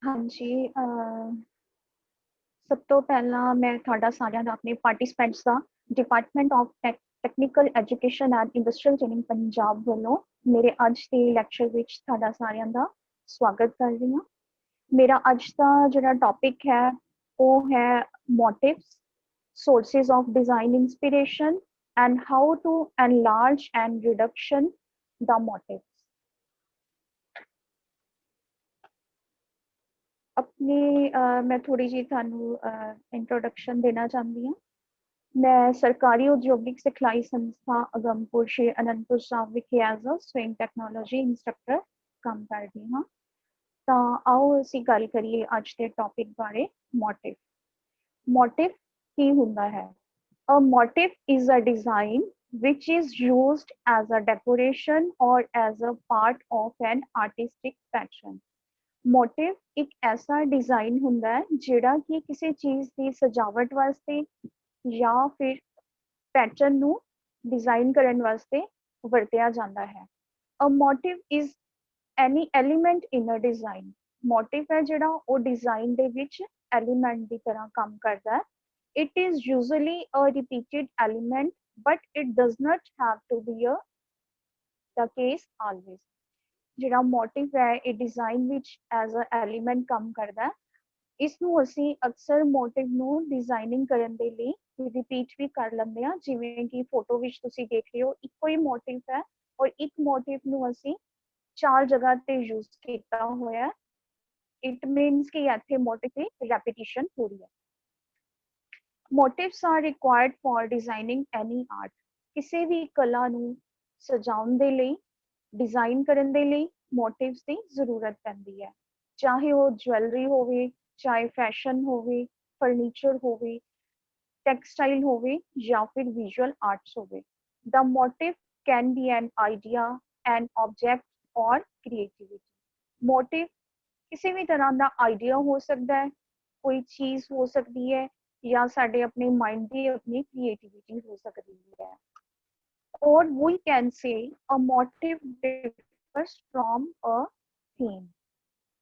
हाँ जी, सब तो पहला मैं ਤੁਹਾਡਾ ਸਾਰਿਆਂ ਦਾ ਆਪਣੇ participants the department of technical education and industrial training Punjab ਵੱਲੋਂ ਮੇਰੇ ਅੱਜ ਦੇ ਲੈਕਚਰ ਵਿੱਚ ਤੁਹਾਡਾ ਸਾਰਿਆਂ ਦਾ ਸਵਾਗਤ ਕਰ ਰਹੀ ਹਾਂ। ਮੇਰਾ ਅੱਜ ਦਾ ਜਿਹੜਾ ਟੌਪਿਕ ਹੈ ਉਹ ਹੈ motives, sources of design inspiration and how to enlarge and reduction the motives। अपनी मैं थोड़ी जी थानू इंट्रोडक्शन देना चाहती हूँ। मैं सरकारी औद्योगिक सिखलाई संस्था अगमपुर श्री अनंतपुर साहब विखे as a sewing technology instructor काम कर रही हाँ। तो आओ असी गल करिए अज के टॉपिक बारे मोटिव। मोटिव की हुंदा है? अ motive is a design which is used as a decoration or as a part of an artistic pattern। Motive एक ऐसा डिजाइन हुंदा है जिहड़ा कि किसी चीज की सजावट वास्ते या फिर पैटर्न नू डिजाइन करन वास्ते वरतिया जाता है। अ motive is any element in a design. Motive है जिहड़ा वो डिजाइन दे विच एलिमेंट की तरह काम करता है। It is usually a repeated element but it does not have to be the case always. ਜਿਹੜਾ ਮੋਟਿਵ ਹੈ ਇਹ ਡਿਜ਼ਾਈਨ ਵਿੱਚ ਐਜ਼ ਅ ਐਲੀਮੈਂਟ ਕੰਮ ਕਰਦਾ ਹੈ। ਇਸ ਨੂੰ ਅਸੀਂ ਅਕਸਰ ਮੋਟਿਵ ਨੂੰ ਡਿਜ਼ਾਈਨਿੰਗ ਕਰਨ ਦੇ ਲਈ ਰਿਪੀਟ ਵੀ ਕਰ ਲੈਂਦੇ ਹਾਂ। ਜਿਵੇਂ ਕਿ ਫੋਟੋ ਵਿੱਚ ਤੁਸੀਂ ਦੇਖ ਰਹੇ ਹੋ ਇੱਕੋ ਹੀ ਮੋਟਿਵ ਹੈ ਔਰ ਇੱਕ ਮੋਟਿਵ ਨੂੰ ਅਸੀਂ ਚਾਰ ਜਗ੍ਹਾ ਤੇ ਯੂਜ਼ ਕੀਤਾ ਹੋਇਆ। ਇਟ ਮੀਨਸ ਕਿ ਇੱਥੇ ਮੋਟਿਵ ਦੀ ਰੈਪੀਟੀਸ਼ਨ ਹੋ ਰਹੀ ਹੈ। Motives are required for designing any art. ਕਿਸੇ ਵੀ ਕਲਾ ਨੂੰ ਸਜਾਉਣ ਦੇ ਲਈ डिजाइन करने के लिए मोटिव्स की जरूरत पैंदी है। चाहे वो ज्वैलरी होवे, चाहे फैशन होवे, फर्नीचर होवे, टेक्सटाइल होवे या फिर विजुअल आर्ट्स होवे। The motive can be an idea, an object और क्रिएटिविटी। मोटिव किसी भी तरह का आइडिया हो सकता है, कोई चीज हो सकती है या साडे अपने माइंड की अपनी क्रिएटिविटी हो सकती है। Or we can say a motive differs from a theme.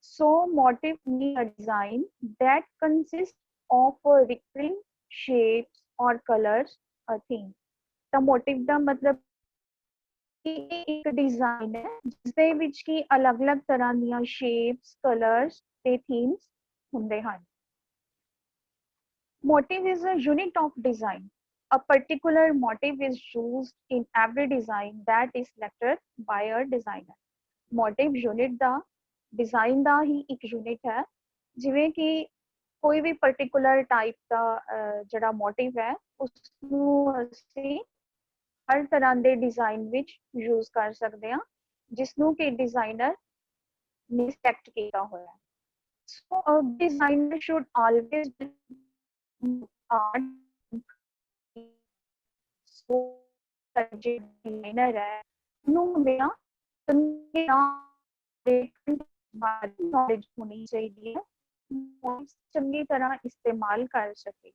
So motive means a design that consists of a recurring shapes or colors, a theme। तो motive ਦਾ मतलब एक डिजाइन है जिसਦੇ ਵਿੱਚ ਕੀ ਅਲੱਗ-ਅਲੱਗ ਤਰ੍ਹਾਂ ਦੀਆਂ shapes, colors ਤੇ themes ਹੁੰਦੇ ਹਨ। Motive is a unit of design। A particular motive is used in every design that is selected by a designer। Motive unit the design ਦਾ ਹੀ ਇੱਕ unit ਹੈ। ਜਿਵੇਂ ਕਿ ਕੋਈ ਵੀ particular type ਦਾ ਜਿਹੜਾ motive ਹੈ ਉਸ ਨੂੰ ਅਸੀਂ ਹਰ ਤਰ੍ਹਾਂ ਦੇ design ਵਿੱਚ use ਕਰ ਸਕਦੇ ਹਾਂ ਜਿਸ ਨੂੰ ਕਿ designer ਨੇ select ਕੀਤਾ ਹੋਇਆ ਹੈ। So a designer should always art designer है नॉलेज होनी चाहिए चंगी तरह इस्तेमाल कर सके।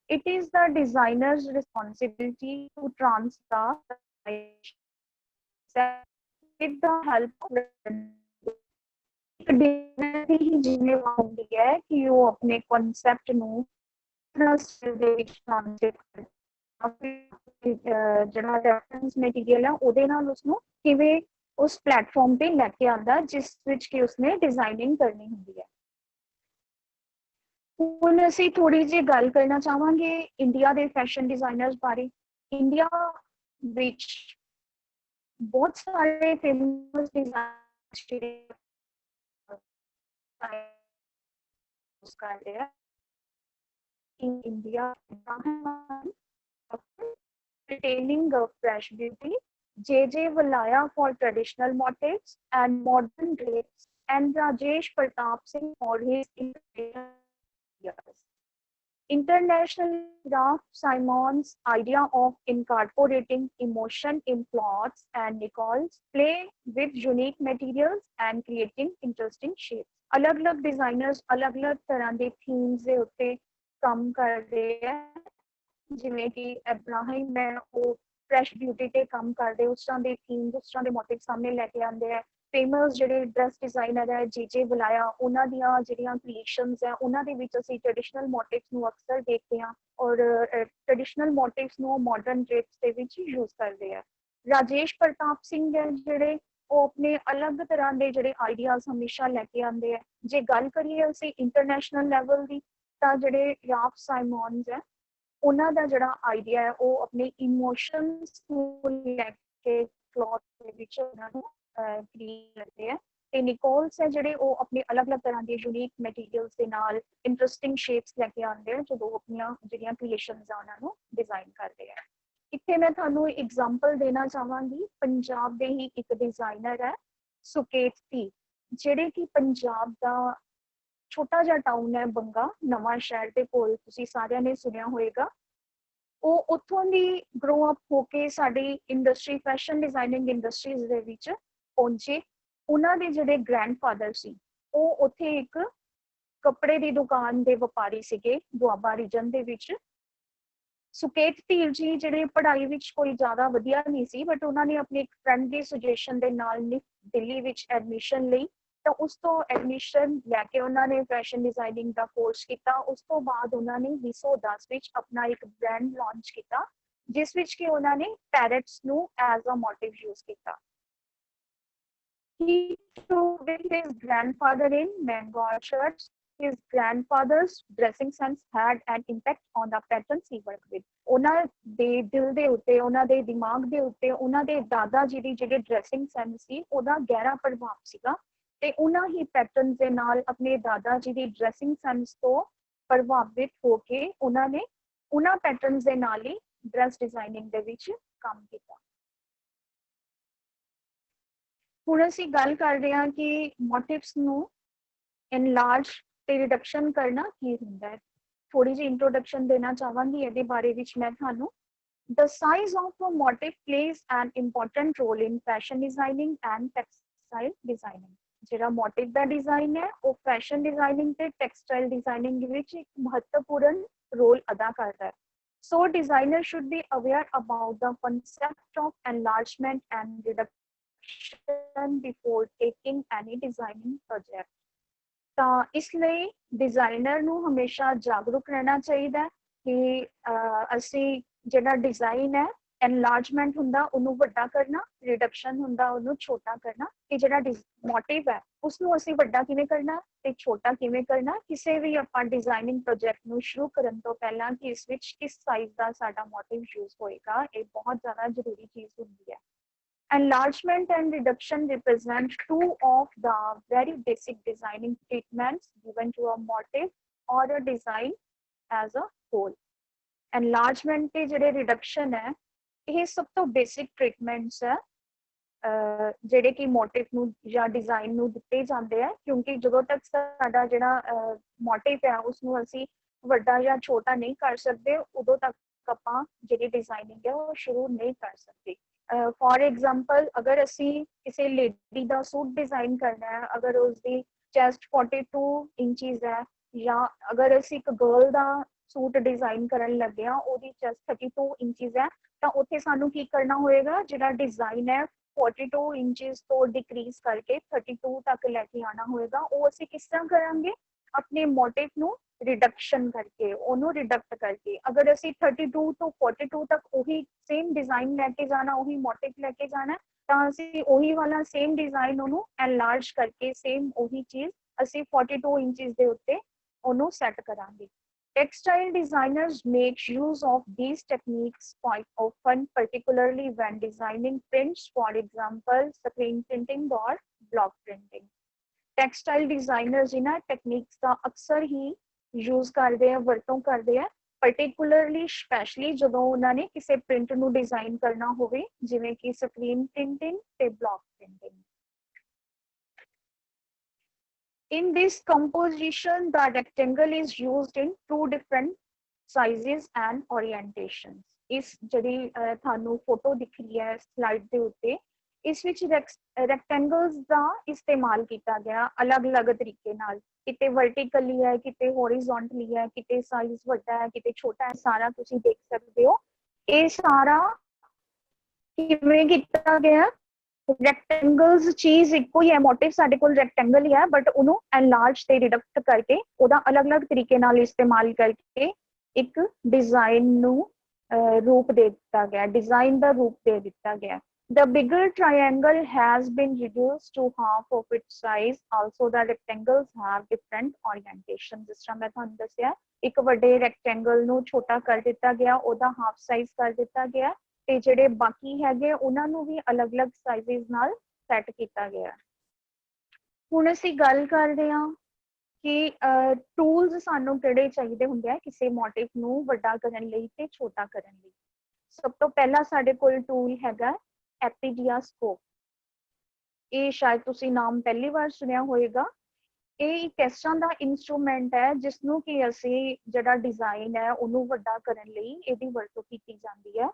It is the designer's responsibility to transfer with the help designer की ही जिम्मेवारी होती है कि वो अपने कॉन्सेप्ट ਨੂੰ ਦੇ ਵਿੱਚ ट्रांसलेट करे। ਜਿਹੜਾ ਰੈਫਰੈਂਸ ਮਟੀਰੀਅਲ ਹੈ ਉਹਦੇ ਨਾਲ ਉਸਨੂੰ ਕਿਵੇਂ ਉਸ ਪਲੇਟਫਾਰਮ ਤੇ ਲੈ ਕੇ ਆਉਂਦਾ ਜਿਸ ਵਿੱਚ ਕਿ ਉਸਨੇ ਡਿਜ਼ਾਈਨਿੰਗ ਕਰਨੀ ਹੁੰਦੀ ਹੈ। ਹੁਣ ਅਸੀਂ ਥੋੜੀ ਜਿਹੀ ਗੱਲ ਕਰਨਾ ਚਾਹਾਂਗੇ ਇੰਡੀਆ ਦੇ ਫੈਸ਼ਨ ਡਿਜ਼ਾਈਨਰਸ ਬਾਰੇ। ਇੰਡੀਆ ਵਿੱਚ ਬਹੁਤ ਸਾਰੇ ਫੇਮਸ ਡਿਜ਼ਾਈਨਰਸ ਕਰ ਰਹੇ ਆ in India retaining a fresh beauty, J.J. Valaya for traditional motifs and modern drapes, and Rajesh Pratap Singh for his years. International Ralph Simon's idea of incorporating emotion in cloths and decors, play with unique materials and creating interesting shapes। अलग-अलग designers अलग-अलग तरह के themes ਦੇ ਉੱਤੇ ਕੰਮ ਕਰਦੇ ਹੈ। ਜਿਵੇਂ ਕਿ ਇਬਰਾਹਿਮ ਹੈ ਉਹ ਫਰੈਸ਼ ਬਿਊਟੀ ਤੇ ਕੰਮ ਕਰਦੇ ਉਸ ਤਰ੍ਹਾਂ ਦੇ ਥੀਮ ਉਸ ਤਰ੍ਹਾਂ ਦੇ ਮੋਟਿਵ ਸਾਹਮਣੇ ਲੈ ਕੇ ਆਉਂਦੇ ਹੈ। ਫੇਮਸ ਜਿਹੜੇ ਡਰੈਸ ਡਿਜ਼ਾਈਨਰ ਹੈ ਜੇ ਬੁਲਾਇਆ, ਉਹਨਾਂ ਦੀਆਂ ਜਿਹੜੀਆਂ ਕ੍ਰੀਏਸ਼ਨਸ ਹੈ ਉਹਨਾਂ ਦੇ ਵਿੱਚ ਅਸੀਂ ਟ੍ਰੈਡੀਸ਼ਨਲ ਮੋਟਿਵਸ ਨੂੰ ਅਕਸਰ ਦੇਖਦੇ ਹਾਂ ਔਰ ਟ੍ਰੈਡੀਸ਼ਨਲ ਮੋਟਿਵਸ ਨੂੰ ਮਾਡਰਨ ਡ੍ਰੇਪਸ ਦੇ ਵਿੱਚ ਯੂਜ਼ ਕਰਦੇ ਆ। ਰਾਜੇਸ਼ ਪ੍ਰਤਾਪ ਸਿੰਘ ਹੈ ਜਿਹੜੇ, ਉਹ ਆਪਣੇ ਅਲੱਗ ਤਰ੍ਹਾਂ ਦੇ ਜਿਹੜੇ ਆਈਡੀਆਜ਼ ਹਮੇਸ਼ਾ ਲੈ ਕੇ ਆਉਂਦੇ ਆ। ਜੇ ਗੱਲ ਕਰੀਏ ਅਸੀਂ ਇੰਟਰਨੈਸ਼ਨਲ ਲੈਵਲ ਦੀ, ਤਾਂ ਜਿਹੜੇ ਰਾਫ ਸਾਈਮਨਸ ਹੈ ਉਹਨਾਂ ਦਾ ਜਿਹੜਾ ਆਈਡੀਆ ਹੈ ਉਹ ਆਪਣੇ ਇਮੋਸ਼ਨਸ ਨੂੰ ਲੈ ਕੇ ਕਲੌਥ ਦੇ ਵਿੱਚ ਉਹਨਾਂ ਨੂੰ ਕ੍ਰੀਏਟ ਕਰਦੇ ਆ। ਤੇ ਨਿਕੋਲਸ ਹੈ ਜਿਹੜੇ, ਉਹ ਆਪਣੇ ਅਲੱਗ-ਅਲੱਗ ਤਰ੍ਹਾਂ ਦੇ ਯੂਨੀਕ ਮਟੀਰੀਅਲਸ ਦੇ ਨਾਲ ਇੰਟਰਸਟਿੰਗ ਸ਼ੇਪਸ ਲੈ ਕੇ ਆਉਂਦੇ ਆ ਜਦੋਂ ਆਪਣੀਆਂ ਜਿਹੜੀਆਂ ਕ੍ਰੀਏਸ਼ਨਸ ਆ ਉਹਨਾਂ ਨੂੰ ਡਿਜ਼ਾਈਨ ਕਰਦੇ ਆ। ਇੱਥੇ ਮੈਂ ਤੁਹਾਨੂੰ ਐਗਜ਼ਾਮਪਲ ਦੇਣਾ ਚਾਹਾਂਗੀ, ਪੰਜਾਬ ਦੇ ਹੀ ਇੱਕ ਡਿਜ਼ਾਈਨਰ ਹੈ ਸੁਕੇਤ ਟੀ, ਜਿਹੜੇ ਕਿ ਪੰਜਾਬ ਦਾ ਛੋਟਾ ਜਿਹਾ ਟਾਊਨ ਹੈ ਬੰਗਾ, ਨਵਾਂ ਸ਼ਹਿਰ ਦੇ ਕੋਲ, ਤੁਸੀਂ ਸਾਰਿਆਂ ਨੇ ਸੁਣਿਆ ਹੋਏਗਾ। ਉਹ ਉੱਥੋਂ ਦੀ ਗਰੋ ਅਪ ਹੋ ਕੇ ਸਾਡੀ ਇੰਡਸਟਰੀ, ਫੈਸ਼ਨ ਡਿਜ਼ਾਈਨਿੰਗ ਇੰਡਸਟਰੀਜ਼ ਦੇ ਵਿੱਚ ਪਹੁੰਚੇ। ਉਹਨਾਂ ਦੇ ਜਿਹੜੇ ਗ੍ਰੈਂਡਫਾਦਰ ਸੀ ਉਹ ਉੱਥੇ ਇੱਕ ਕੱਪੜੇ ਦੀ ਦੁਕਾਨ ਦੇ ਵਪਾਰੀ ਸੀਗੇ ਦੁਆਬਾ ਰੀਜਨ ਦੇ ਵਿੱਚ। ਸੁਕੇਤ ਧੀਰ ਜੀ ਜਿਹੜੇ ਪੜ੍ਹਾਈ ਵਿੱਚ ਕੋਈ ਜ਼ਿਆਦਾ ਵਧੀਆ ਨਹੀਂ ਸੀ, ਬਟ ਉਹਨਾਂ ਨੇ ਆਪਣੀ ਇੱਕ ਫਰੈਂਡ ਦੀ ਸੁਜੈਸ਼ਨ ਦੇ ਨਾਲ ਦਿੱਲੀ ਵਿੱਚ ਐਡਮਿਸ਼ਨ ਲਈ। ਤਾਂ ਉਸ ਤੋਂ ਐਡਮਿਸ਼ਨ ਲੈ ਕੇ ਉਹਨਾਂ ਨੇ ਫੈਸ਼ਨ ਡਿਜ਼ਾਈਨਿੰਗ ਦਾ ਕੋਰਸ ਕੀਤਾ। ਉਸ ਤੋਂ ਬਾਅਦ ਉਹਨਾਂ ਨੇ 2010 ਵਿੱਚ ਆਪਣਾ ਇੱਕ ਬ੍ਰਾਂਡ ਲਾਂਚ ਕੀਤਾ, ਜਿਸ ਵਿੱਚ ਕਿ ਉਹਨਾਂ ਨੇ ਪੈਰਟਸ ਨੂੰ ਐਜ਼ ਅ ਮੋਟਿਵ ਯੂਜ਼ ਕੀਤਾ। He took with his grandfather in Bengal shirts. His grandfather's dressing sense had an impact on the patterns he worked with. ਉਹਨਾਂ ਦੇ ਦਿਲ ਦੇ ਉੱਤੇ, ਉਹਨਾਂ ਦੇ ਦਿਮਾਗ ਦੇ ਉੱਤੇ, ਉਹਨਾਂ ਦੇ ਦਾਦਾ ਜੀ ਦੀ ਜਿਹੜੀ ਡਰੈਸਿੰਗ ਸੈਂਸ ਸੀ ਉਹਦਾ ਗਹਿਰਾ ਪ੍ਰਭਾਵ ਸੀਗਾ। ਤੇ ਉਹਨਾਂ ਹੀ ਪੈਟਰਨ ਦੇ ਨਾਲ ਆਪਣੇ ਦਾਦਾ ਜੀ ਦੀ ਡਰੈਸਿੰਗ ਸੈਂਸ ਤੋਂ ਪ੍ਰਭਾਵਿਤ ਹੋ ਕੇ ਉਹਨਾਂ ਨੇ ਉਹਨਾਂ ਪੈਟਰਨਸ ਦੇ ਨਾਲ ਹੀ ਡਰੈਸ ਡਿਜ਼ਾਈਨਿੰਗ ਦੇ ਵਿੱਚ ਕੰਮ ਕੀਤਾ। ਹੁਣ ਅਸੀਂ ਗੱਲ ਕਰ ਰਹੇ ਹਾਂ ਕਿ ਮੋਟਿਵਸ ਨੂੰ ਇਨਲਾਰਜ ਤੇ ਰਿਡਕਸ਼ਨ ਕਰਨਾ ਕੀ ਹੁੰਦਾ ਹੈ। ਥੋੜੀ ਜਿਹੀ ਇੰਟਰੋਡਕਸ਼ਨ ਦੇਣਾ ਚਾਹਾਂਗੀ ਇਹਦੇ ਬਾਰੇ ਵਿੱਚ ਮੈਂ ਤੁਹਾਨੂੰ। The size of a motif plays an important role in fashion designing and textile designing. ਜਿਹੜਾ ਮੋਟਿਵ ਦਾ ਡਿਜ਼ਾਈਨ ਹੈ ਉਹ ਫੈਸ਼ਨ ਡਿਜ਼ਾਈਨਿੰਗ ਤੇ ਟੈਕਸਟਾਈਲ ਡਿਜ਼ਾਈਨਿੰਗ ਵਿੱਚ ਇੱਕ ਮਹੱਤਵਪੂਰਨ ਰੋਲ ਅਦਾ ਕਰਦਾ ਹੈ। So designer should be aware about the concept of enlargement and reduction before taking any designing project. ਤਾਂ ਇਸ ਲਈ ਡਿਜ਼ਾਈਨਰ ਨੂੰ ਹਮੇਸ਼ਾ ਜਾਗਰੂਕ ਰਹਿਣਾ ਚਾਹੀਦਾ ਕਿ ਅਸੀਂ ਜਿਹੜਾ ਡਿਜ਼ਾਈਨ ਹੈ, ਐਨਲਾਰਜਮੈਂਟ ਹੁੰਦਾ ਉਹਨੂੰ ਵੱਡਾ ਕਰਨਾ, ਰਿਡਕਸ਼ਨ ਹੁੰਦਾ ਉਹਨੂੰ ਛੋਟਾ ਕਰਨਾ। ਕਿ ਜਿਹੜਾ ਮੋਟਿਵ ਹੈ ਉਸਨੂੰ ਅਸੀਂ ਵੱਡਾ ਕਿਵੇਂ ਕਰਨਾ ਤੇ ਛੋਟਾ ਕਿਵੇਂ ਕਰਨਾ, ਕਿਸੇ ਵੀ ਆਪਾਂ ਡਿਜ਼ਾਈਨਿੰਗ ਪ੍ਰੋਜੈਕਟ ਨੂੰ ਸ਼ੁਰੂ ਕਰਨ ਤੋਂ ਪਹਿਲਾਂ ਕਿ ਇਸ ਵਿੱਚ ਕਿਸ ਸਾਈਜ਼ ਦਾ ਸਾਡਾ ਮੋਟਿਵ ਯੂਜ਼ ਹੋਏਗਾ, ਇਹ ਬਹੁਤ ਜ਼ਿਆਦਾ ਜ਼ਰੂਰੀ ਚੀਜ਼ ਹੁੰਦੀ ਹੈ। Enlargement and reduction represent two of the very basic designing treatments given to a motif or a design as a whole. Enlargement ਤੇ ਜਿਹੜੇ reduction ਹੈ, ਇਹ ਸਭ ਤੋਂ basic treatments ਹੈ ਜਿਹੜੇ ਕਿ ਮੋਟਿਵ ਨੂੰ ਜਾਂ ਡਿਜ਼ਾਈਨ ਨੂੰ ਦਿੱਤੇ ਜਾਂਦੇ ਆ। ਕਿਉਂਕਿ ਜਦੋਂ ਤੱਕ ਸਾਡਾ ਜਿਹੜਾ ਮੋਟਿਵ ਹੈ ਉਸਨੂੰ ਅਸੀਂ ਵੱਡਾ ਜਾਂ ਛੋਟਾ ਨਹੀਂ ਕਰ ਸਕਦੇ, ਉਦੋਂ ਤੱਕ ਆਪਾਂ ਜਿਹੜੀ ਡਿਜ਼ਾਈਨਿੰਗ ਹੈ ਉਹ ਸ਼ੁਰੂ ਨਹੀਂ ਕਰ ਸਕਦੇ। ਫॉर एग्जांपल अगर ਅਸੀਂ ਕਿਸੇ ਲੇਡੀ ਦਾ ਸੂਟ ਡਿਜ਼ਾਈਨ ਕਰਨਾ ਹੈ, ਅਗਰ ਉਸਦੀ ਚੈਸਟ 42 ਇੰਚੀਜ਼ ਹੈ, ਜਾਂ ਅਗਰ ਅਸੀਂ ਇੱਕ ਗਰਲ ਦਾ ਸੂਟ ਡਿਜ਼ਾਈਨ ਕਰਨ ਲੱਗੇ ਹਾਂ ਉਹਦੀ ਚੈਸਟ 32 ਇੰਚੀਜ਼ ਹੈ, ਤਾਂ ਉੱਥੇ ਸਾਨੂੰ ਕੀ ਕਰਨਾ ਹੋਏਗਾ, ਜਿਹੜਾ ਡਿਜ਼ਾਈਨ ਹੈ 42 ਇੰਚੀਜ਼ ਤੋਂ ਡਿਕਰੀਜ਼ ਕਰਕੇ 32 ਤੱਕ ਲੈ ਕੇ ਆਉਣਾ ਹੋਏਗਾ। ਉਹ ਅਸੀਂ ਕਿਸ ਤਰ੍ਹਾਂ ਕਰਾਂਗੇ, ਆਪਣੇ ਮੋਟਿਵ ਨੂੰ ਰਿਡਕਸ਼ਨ ਕਰਕੇ, ਉਹਨੂੰ ਰਿਡਕਟ ਕਰਕੇ। ਅਗਰ ਅਸੀਂ 32 ਤੋਂ 42 ਤੱਕ ਉਹੀ ਸੇਮ ਡਿਜ਼ਾਈਨ ਲੈ ਕੇ ਜਾਣਾ, ਉਹੀ ਮੋਟਿਵ ਲੈ ਕੇ ਜਾਣਾ, ਤਾਂ ਅਸੀਂ ਉਹੀ ਵਾਲਾ ਸੇਮ ਡਿਜ਼ਾਈਨ ਉਹਨੂੰ ਐਨਲਾਰਜ ਕਰਕੇ ਸੇਮ ਉਹੀ ਚੀਜ਼ ਅਸੀਂ 42 ਇੰਚੀਜ਼ ਦੇ ਉੱਤੇ ਉਹਨੂੰ ਸੈੱਟ ਕਰਾਂਗੇ। Textile designers make use of these techniques quite often, particularly when designing prints, for example, screen printing or block printing. Textile designers ਇਹਨਾਂ techniques ਦਾ ਅਕਸਰ ਹੀ यूज करते हैं, वरतों करते हैं, particularly स्पेशली ਜਦੋਂ ਉਹਨਾਂ ਨੇ ਕਿਸੇ ਪ੍ਰਿੰਟ ਨੂੰ ਡਿਜ਼ਾਈਨ ਕਰਨਾ ਹੋਵੇ, ਜਿਵੇਂ ਕਿ ਸਕਰੀਨ ਪ੍ਰਿੰਟਿੰਗ ਤੇ block printing. In this composition, the rectangle is used in two different sizes and orientations. ਇਸ ਜਿਹੜੀ ਤੁਹਾਨੂੰ ਫੋਟੋ ਦਿਖ ਰਹੀ ਹੈ ਸਲਾਈਡ ਦੇ ਉੱਤੇ, ਇਸ ਵਿੱਚ ਰੈਕਟੈਂਗਲਸ ਦਾ ਇਸਤੇਮਾਲ ਕੀਤਾ ਗਿਆ ਅਲੱਗ-ਅਲੱਗ ਤਰੀਕੇ ਨਾਲ। ਕਿਤੇ ਵਰਟੀਕਲੀ ਹੈ, ਕਿਤੇ ਹੌਰੀਜ਼ੌਂਟਲੀ ਹੈ, ਕਿਤੇ ਸਾਈਜ਼ ਵੱਡਾ ਹੈ, ਕਿਤੇ ਛੋਟਾ ਹੈ, ਸਾਰਾ ਤੁਸੀਂ ਦੇਖ ਸਕਦੇ ਹੋ। ਇਹ ਸਾਰਾ ਕਿਵੇਂ ਕੀਤਾ ਗਿਆ, रैक्टेंगल्स चीज इको ही है, मोटिव साडे कोल रैक्टेंगल ही है, बट उन्होंने एनलार्ज ते रिडक्ट करके ओदा अलग अलग तरीके नाल इस्तेमाल करके एक डिजाइन नु रूप दे दिता गया, डिजाइन दा रूप दे दिता गया। The bigger triangle has been reduced to half of its size. Also, the rectangles have different orientation. जिस तरह मैं ਤੁਹਾਨੂੰ ਦੱਸਿਆ, ਇੱਕ ਵੱਡੇ ਰੈਕਟੈਂਗਲ ਨੂੰ ਛੋਟਾ ਕਰ ਦਿੱਤਾ ਗਿਆ, ਉਹਦਾ ਹਾਫ ਸਾਈਜ਼ ਕਰ ਦਿੱਤਾ ਗਿਆ, ਤੇ ਜਿਹੜੇ ਬਾਕੀ ਹੈਗੇ ਉਹਨਾਂ ਨੂੰ ਵੀ ਅਲੱਗ-ਅਲੱਗ ਸਾਈਜ਼ਸ ਨਾਲ ਸੈੱਟ ਕੀਤਾ ਗਿਆ। ਹੁਣ ਅਸੀਂ ਗੱਲ ਕਰਦੇ ਹਾਂ ਕਿ ਟੂਲਸ ਸਾਨੂੰ ਕਿਹੜੇ ਚਾਹੀਦੇ ਹੁੰਦੇ ਆ ਕਿਸੇ ਮੋਟਿਵ ਨੂੰ ਵੱਡਾ ਕਰਨ ਲਈ ਤੇ ਛੋਟਾ ਕਰਨ ਲਈ। ਸਭ ਤੋਂ ਪਹਿਲਾਂ ਸਾਡੇ ਕੋਲ ਟੂਲ ਹੈਗਾ ਐਪੀਡੀਆਸਕੋਪ। ਇਹ ਸ਼ਾਇਦ ਤੁਸੀਂ ਨਾਮ ਪਹਿਲੀ ਵਾਰ ਸੁਣਿਆ ਹੋਵੇਗਾ। ਇਹ ਇੱਕ ਇਸ ਤਰ੍ਹਾਂ ਦਾ ਇਨਸਟਰੂਮੈਂਟ ਹੈ ਜਿਸ ਨੂੰ ਕਿ ਅਸੀਂ ਜਿਹੜਾ ਡਿਜ਼ਾਈਨ ਹੈ ਉਹਨੂੰ ਵੱਡਾ ਕਰਨ ਲਈ ਇਹਦੀ ਵਰਤੋਂ ਕੀਤੀ ਜਾਂਦੀ ਹੈ।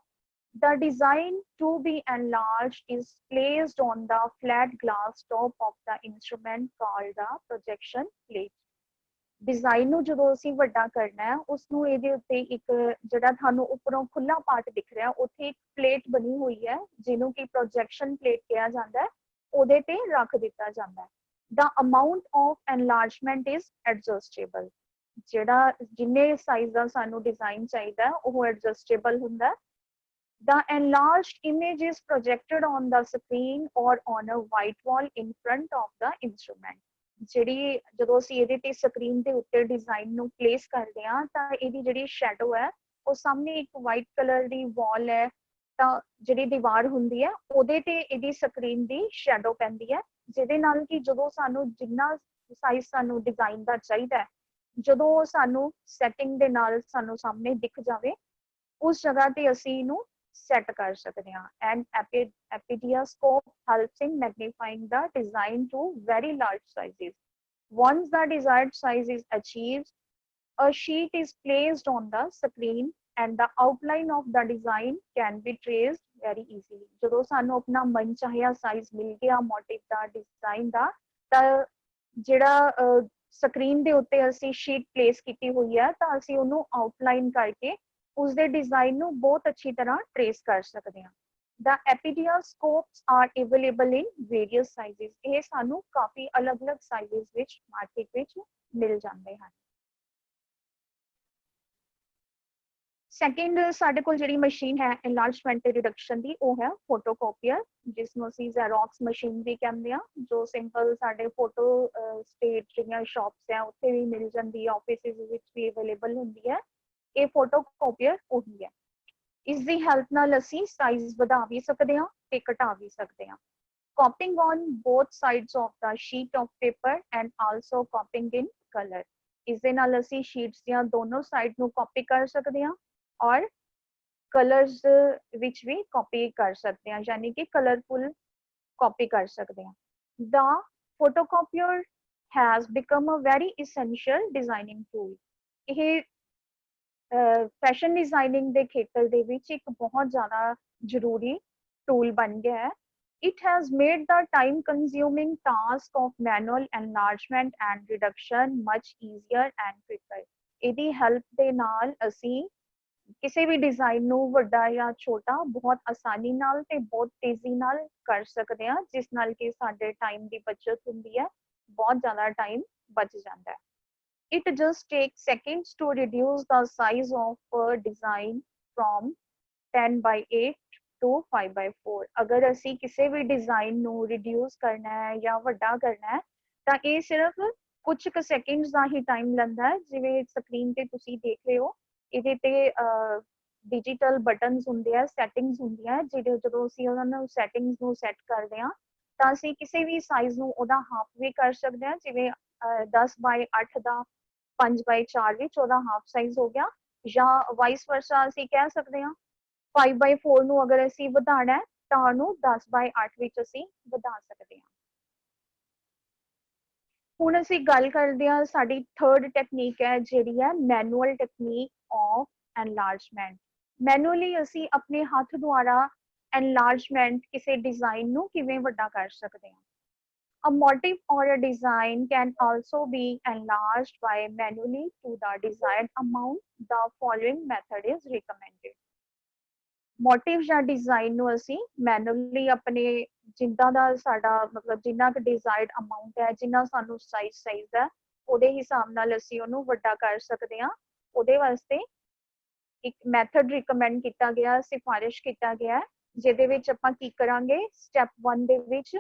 The design to be enlarged is placed on the flat glass top of the instrument called the projection plate. Design ਨੂੰ ਜਦੋਂ ਅਸੀਂ ਵੱਡਾ ਕਰਨਾ ਹੈ ਉਸ ਨੂੰ ਇਹਦੇ ਉੱਤੇ ਇੱਕ ਜਿਹੜਾ ਤੁਹਾਨੂੰ ਉੱਪਰੋਂ ਖੁੱਲਾ ਪਾਰਟ ਦਿਖ ਰਿਹਾ ਉੱਥੇ ਇੱਕ ਪਲੇਟ ਬਣੀ ਹੋਈ ਹੈ ਜਿਹਨੂੰ ਕਿ ਪ੍ਰੋਜੈਕਸ਼ਨ ਪਲੇਟ ਕਿਹਾ ਜਾਂਦਾ ਹੈ, ਉਹਦੇ ਤੇ ਰੱਖ ਦਿੱਤਾ ਜਾਂਦਾ ਹੈ। The amount of enlargement is adjustable. ਜਿਹੜਾ ਜਿੰਨੇ ਸਾਈਜ਼ ਦਾ ਸਾਨੂੰ ਡਿਜ਼ਾਈਨ ਚਾਹੀਦਾ ਉਹ ਐਡਜਸਟੇਬਲ ਹੁੰਦਾ ਹੈ। The enlarged image is projected on the screen or on a white wall in front of the instrument. ਜਿਹੜੀ ਜਦੋਂ ਅਸੀਂ ਇਹਦੇ ਤੇ ਸਕਰੀਨ ਦੇ ਉੱਤੇ ਡਿਜ਼ਾਈਨ ਨੂੰ ਪਲੇਸ ਕਰਦੇ ਹਾਂ ਤਾਂ ਇਹਦੀ ਜਿਹੜੀ ਸ਼ੈਡੋ ਹੈ ਉਹ ਸਾਹਮਣੇ ਇੱਕ ਵਾਈਟ ਕਲਰ ਦੀ ਵਾਲ ਹੈ, ਤਾਂ ਜਿਹੜੀ ਦੀਵਾਰ ਹੁੰਦੀ ਹੈ ਉਹਦੇ ਤੇ ਇਹਦੀ ਸਕਰੀਨ ਦੀ ਸ਼ੈਡੋ ਪੈਂਦੀ ਹੈ, ਜਿਹਦੇ ਨਾਲ ਕਿ ਜਦੋਂ ਸਾਨੂੰ ਜਿੰਨਾ ਸਾਈਜ਼ ਸਾਨੂੰ ਡਿਜ਼ਾਈਨ ਦਾ ਚਾਹੀਦਾ ਹੈ ਜਦੋਂ ਸਾਨੂੰ ਸੈਟਿੰਗ ਦੇ ਨਾਲ ਸਾਨੂੰ ਸਾਹਮਣੇ ਦਿਖ ਜਾਵੇ ਉਸ ਜਗ੍ਹਾ ਤੇ ਅਸੀਂ ਇਹਨੂੰ set ਕਰ ਸਕਦੇ ਹਾਂ। And epidiascope helps in magnifying the design to very large sizes. Once the desired size is achieved, a sheet is placed on the screen and the outline of the design can be traced very easily. ਜਦੋਂ ਸਾਨੂੰ ਆਪਣਾ ਮਨ ਚਾਹਿਆ size ਮਿਲ ਗਿਆ motive ਦਾ design ਦਾ, ਤਾਂ ਜਿਹੜਾ screen ਦੇ ਉੱਤੇ ਅਸੀਂ ਸ਼ੀਟ ਪਲੇਸ ਕੀਤੀ ਹੋਈ ਹੈ ਤਾਂ ਅਸੀਂ ਉਹਨੂੰ ਆਊਟਲਾਈਨ ਕਰਕੇ ਉਸਦੇ ਡਿਜ਼ਾਈਨ ਨੂੰ ਬਹੁਤ ਅੱਛੀ ਤਰ੍ਹਾਂ ਟ੍ਰੇਸ ਕਰ ਸਕਦੇ ਹਾਂ। The epidiascopes are available in various sizes. ਇਹ ਸਾਨੂੰ ਕਾਫੀ ਅਲੱਗ-ਅਲੱਗ ਸਾਈਜ਼ਸ ਵਿੱਚ ਮਾਰਕੀਟ ਵਿੱਚ ਮਿਲ ਜਾਂਦੇ ਹਨ। ਸੈਕਿੰਡ ਸਾਡੇ ਕੋਲ ਜਿਹੜੀ ਮਸ਼ੀਨ ਹੈ enlargement ਤੇ ਰਿਡਕਸ਼ਨ ਦੀ ਉਹ ਹੈ ਫੋਟੋਕਾਪੀਅਰ, ਜਿਸ ਨੂੰ ਅਸੀਂ ਜ਼ੈਰੋਕਸ ਮਸ਼ੀਨ ਵੀ ਕਹਿੰਦੇ ਹਾਂ, ਜੋ ਸਿੰਪਲ ਸਾਡੇ ਫੋਟੋ ਸਟੇਟ ਜਿਹੜੀਆਂ ਸ਼ਾਪਸ ਹੈ ਉੱਥੇ ਵੀ ਮਿਲ ਜਾਂਦੀ ਹੈ, ਆਫਿਸਿਸ ਵਿੱਚ ਵੀ ਅਵੇਲੇਬਲ ਹੁੰਦੀ ਹੈ। ਇਹ ਫੋਟੋਕਾਪੀਅਰ ਉਹੀ ਹੈ। ਇਸ ਦੀ ਹੈਲਪ ਨਾਲ ਅਸੀਂ ਸਾਈਜ਼ ਵਧਾ ਵੀ ਸਕਦੇ ਹਾਂ ਤੇ ਘਟਾ ਵੀ ਸਕਦੇ ਹਾਂ। ਕਾਪਿੰਗ on both sides of the sheet of paper and also ਕਾਪਿੰਗ in colour. ਇਸ ਦੇ ਨਾਲ ਅਸੀਂ ਸ਼ੀਟਸ ਦੀਆਂ ਦੋਨੋਂ ਸਾਈਡ ਨੂੰ ਕਾਪੀ ਕਰ ਸਕਦੇ ਹਾਂ ਔਰ ਕਲਰਸ ਵਿੱਚ ਵੀ ਕਾਪੀ ਕਰ ਸਕਦੇ ਹਾਂ, ਯਾਨੀ ਕਿ ਕਲਰਫੁਲ ਕਾਪੀ ਕਰ ਸਕਦੇ ਹਾਂ। The photocopier has become a very essential designing tool. ਇਹ ਫੈਸ਼ਨ ਡਿਜ਼ਾਈਨਿੰਗ ਦੇ ਖੇਤਰ ਦੇ ਵਿੱਚ ਇੱਕ ਬਹੁਤ ਜ਼ਿਆਦਾ ਜ਼ਰੂਰੀ ਟੂਲ ਬਣ ਗਿਆ ਹੈ। It has made the time consuming task of manual enlargement and reduction much easier and quicker. ਇਹਦੀ ਹੈਲਪ ਦੇ ਨਾਲ ਅਸੀਂ ਕਿਸੇ ਵੀ ਡਿਜ਼ਾਈਨ ਨੂੰ ਵੱਡਾ ਜਾਂ ਛੋਟਾ ਬਹੁਤ ਆਸਾਨੀ ਨਾਲ ਤੇ ਬਹੁਤ ਤੇਜ਼ੀ ਨਾਲ ਕਰ ਸਕਦੇ ਹਾਂ, ਜਿਸ ਨਾਲ ਕਿ ਸਾਡੇ ਟਾਈਮ ਦੀ ਬਚਤ ਹੁੰਦੀ ਹੈ, ਬਹੁਤ ਜ਼ਿਆਦਾ ਟਾਈਮ ਬਚ ਜਾਂਦਾ ਹੈ। It just takes seconds to reduce the size of a design from 10 by 8 to 5 by 4. ਅਗਰ ਅਸੀਂ ਕਿਸੇ ਵੀ ਡਿਜ਼ਾਈਨ ਨੂੰ ਰਿਡਿਊਸ ਕਰਨਾ ਹੈ ਜਾਂ ਵੱਡਾ ਕਰਨਾ ਹੈ ਤਾਂ ਇਹ ਸਿਰਫ ਕੁਝ ਕੁ ਸੈਕਿੰਡਸ ਦਾ ਹੀ ਟਾਈਮ ਲੈਂਦਾ ਹੈ। ਜਿਵੇਂ ਸਕਰੀਨ ਤੇ ਤੁਸੀਂ ਦੇਖ ਰਹੇ ਹੋ ਇਹਦੇ ਤੇ ਡਿਜੀਟਲ ਬਟਨਸ ਹੁੰਦੇ ਆ, ਸੈਟਿੰਗਸ ਹੁੰਦੀਆਂ, ਜਿਹੜੇ ਜਦੋਂ ਅਸੀਂ ਉਹਨਾਂ ਨੂੰ ਸੈਟਿੰਗਸ ਨੂੰ ਸੈੱਟ ਕਰਦੇ ਹਾਂ ਤਾਂ ਅਸੀਂ ਕਿਸੇ ਵੀ ਸਾਈਜ਼ ਨੂੰ ਉਹਦਾ ਹਾਫ ਵੀ ਕਰ ਸਕਦੇ ਹਾਂ। ਜਿਵੇਂ 10 ਬਾਈ 8 ਦਾ 5 ਬਾਈ 4 ਵਿੱਚ ਉਹਦਾ ਹਾਫ ਸਾਈਜ਼ ਹੋ ਗਿਆ, ਜਾਂ ਵਾਈਸ ਵਰਸਾ ਅਸੀਂ ਕਹਿ ਸਕਦੇ ਹਾਂ 5 ਬਾਈ 4 ਨੂੰ ਅਗਰ ਅਸੀਂ ਵਧਾਣਾ ਹੈ ਤਾਂ ਉਹਨੂੰ 10 ਬਾਈ 8 ਵਿੱਚ ਅਸੀਂ ਵਧਾ ਸਕਦੇ ਹਾਂ। ਹੁਣ ਅਸੀਂ ਗੱਲ ਕਰਦੇ ਹਾਂ ਸਾਡੀ ਥਰਡ ਟੈਕਨੀਕ ਹੈ ਜਿਹੜੀ ਹੈ ਮੈਨੂਅਲ ਟੈਕਨੀਕ ਆਫ ਐਨਲਾਰਜਮੈਂਟ। ਮੈਨੂਅਲੀ ਅਸੀਂ ਆਪਣੇ ਹੱਥ ਦੁਆਰਾ ਐਨਲਾਰਜਮੈਂਟ ਕਿਸੇ ਡਿਜ਼ਾਈਨ ਨੂੰ ਕਿਵੇਂ ਵੱਡਾ ਕਰ ਸਕਦੇ ਹਾਂ। A motif or a design can also be enlarged by manually to the desired amount. The following method is recommended. Motive ਜਾਂ ਡਿਜ਼ਾਈਨ ਨੂੰ ਅਸੀਂ ਮੈਨੂਅਲੀ ਆਪਣੇ ਜਿੱਦਾਂ ਦਾ ਸਾਡਾ ਮਤਲਬ ਜਿੰਨਾ ਕੁ ਡਿਜ਼ਾਇਰਡ ਅਮਾਉਂਟ ਹੈ, ਜਿੰਨਾ ਸਾਨੂੰ ਸਾਈਜ਼ ਚਾਹੀਦਾ ਉਹਦੇ ਹਿਸਾਬ ਨਾਲ ਅਸੀਂ ਉਹਨੂੰ ਵੱਡਾ ਕਰ ਸਕਦੇ ਹਾਂ। ਉਹਦੇ ਵਾਸਤੇ ਇੱਕ ਮੈਥਡ ਰਿਕਮੈਂਡ ਕੀਤਾ ਗਿਆ, ਸਿਫਾਰਿਸ਼ ਕੀਤਾ ਗਿਆ, ਜਿਹਦੇ ਵਿੱਚ ਆਪਾਂ ਕੀ ਕਰਾਂਗੇ, ਸਟੈਪ 1 ਦੇ ਵਿੱਚ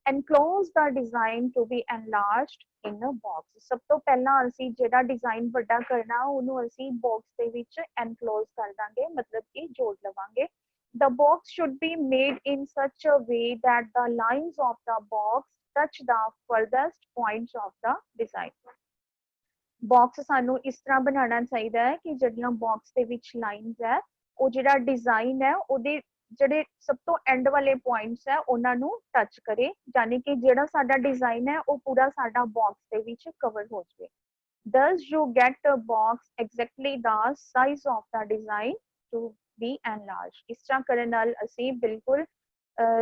enclose the design to be enlarged in a box। ਸਭ ਤੋਂ ਪਹਿਲਾਂ ਅਸੀਂ ਜਿਹੜਾ ਡਿਜ਼ਾਈਨ ਵੱਡਾ ਕਰਨਾ ਉਹਨੂੰ ਅਸੀਂ ਬਾਕਸ ਦੇ ਵਿੱਚ enclose ਕਰ ਦਾਂਗੇ, ਮਤਲਬ ਕਿ ਜੋੜ ਲਵਾਂਗੇ। The box should be made in such a way that the lines of the box touch the furthest points of the design। Box ਸਾਨੂੰ ਇਸ ਤਰ੍ਹਾਂ ਬਣਾਉਣਾ ਚਾਹੀਦਾ ਹੈ ਕਿ ਜਿਹੜੀਆਂ ਬਾਕਸ ਦੇ ਵਿੱਚ ਲਾਈਨਸ ਹੈ ਉਹ ਜਿਹੜਾ ਡਿਜ਼ਾਈਨ ਹੈ ਉਹਦੇ ਜਿਹੜੇ ਸਭ ਤੋਂ ਐਂਡ ਵਾਲੇ ਪੁਆਇੰਟਸ ਹੈ ਉਹਨਾਂ ਨੂੰ ਟੱਚ ਕਰੇ, ਯਾਨੀ ਕਿ ਜਿਹੜਾ ਸਾਡਾ ਡਿਜ਼ਾਈਨ ਹੈ ਉਹ ਪੂਰਾ ਸਾਡਾ ਬਾਕਸ ਦੇ ਵਿੱਚ ਕਵਰ ਹੋ ਜਾਵੇ। Thus you get a box exactly the size of the design to be enlarged। ਇਸ ਤਰ੍ਹਾਂ ਕਰਨ ਨਾਲ ਅਸੀਂ ਬਿਲਕੁਲ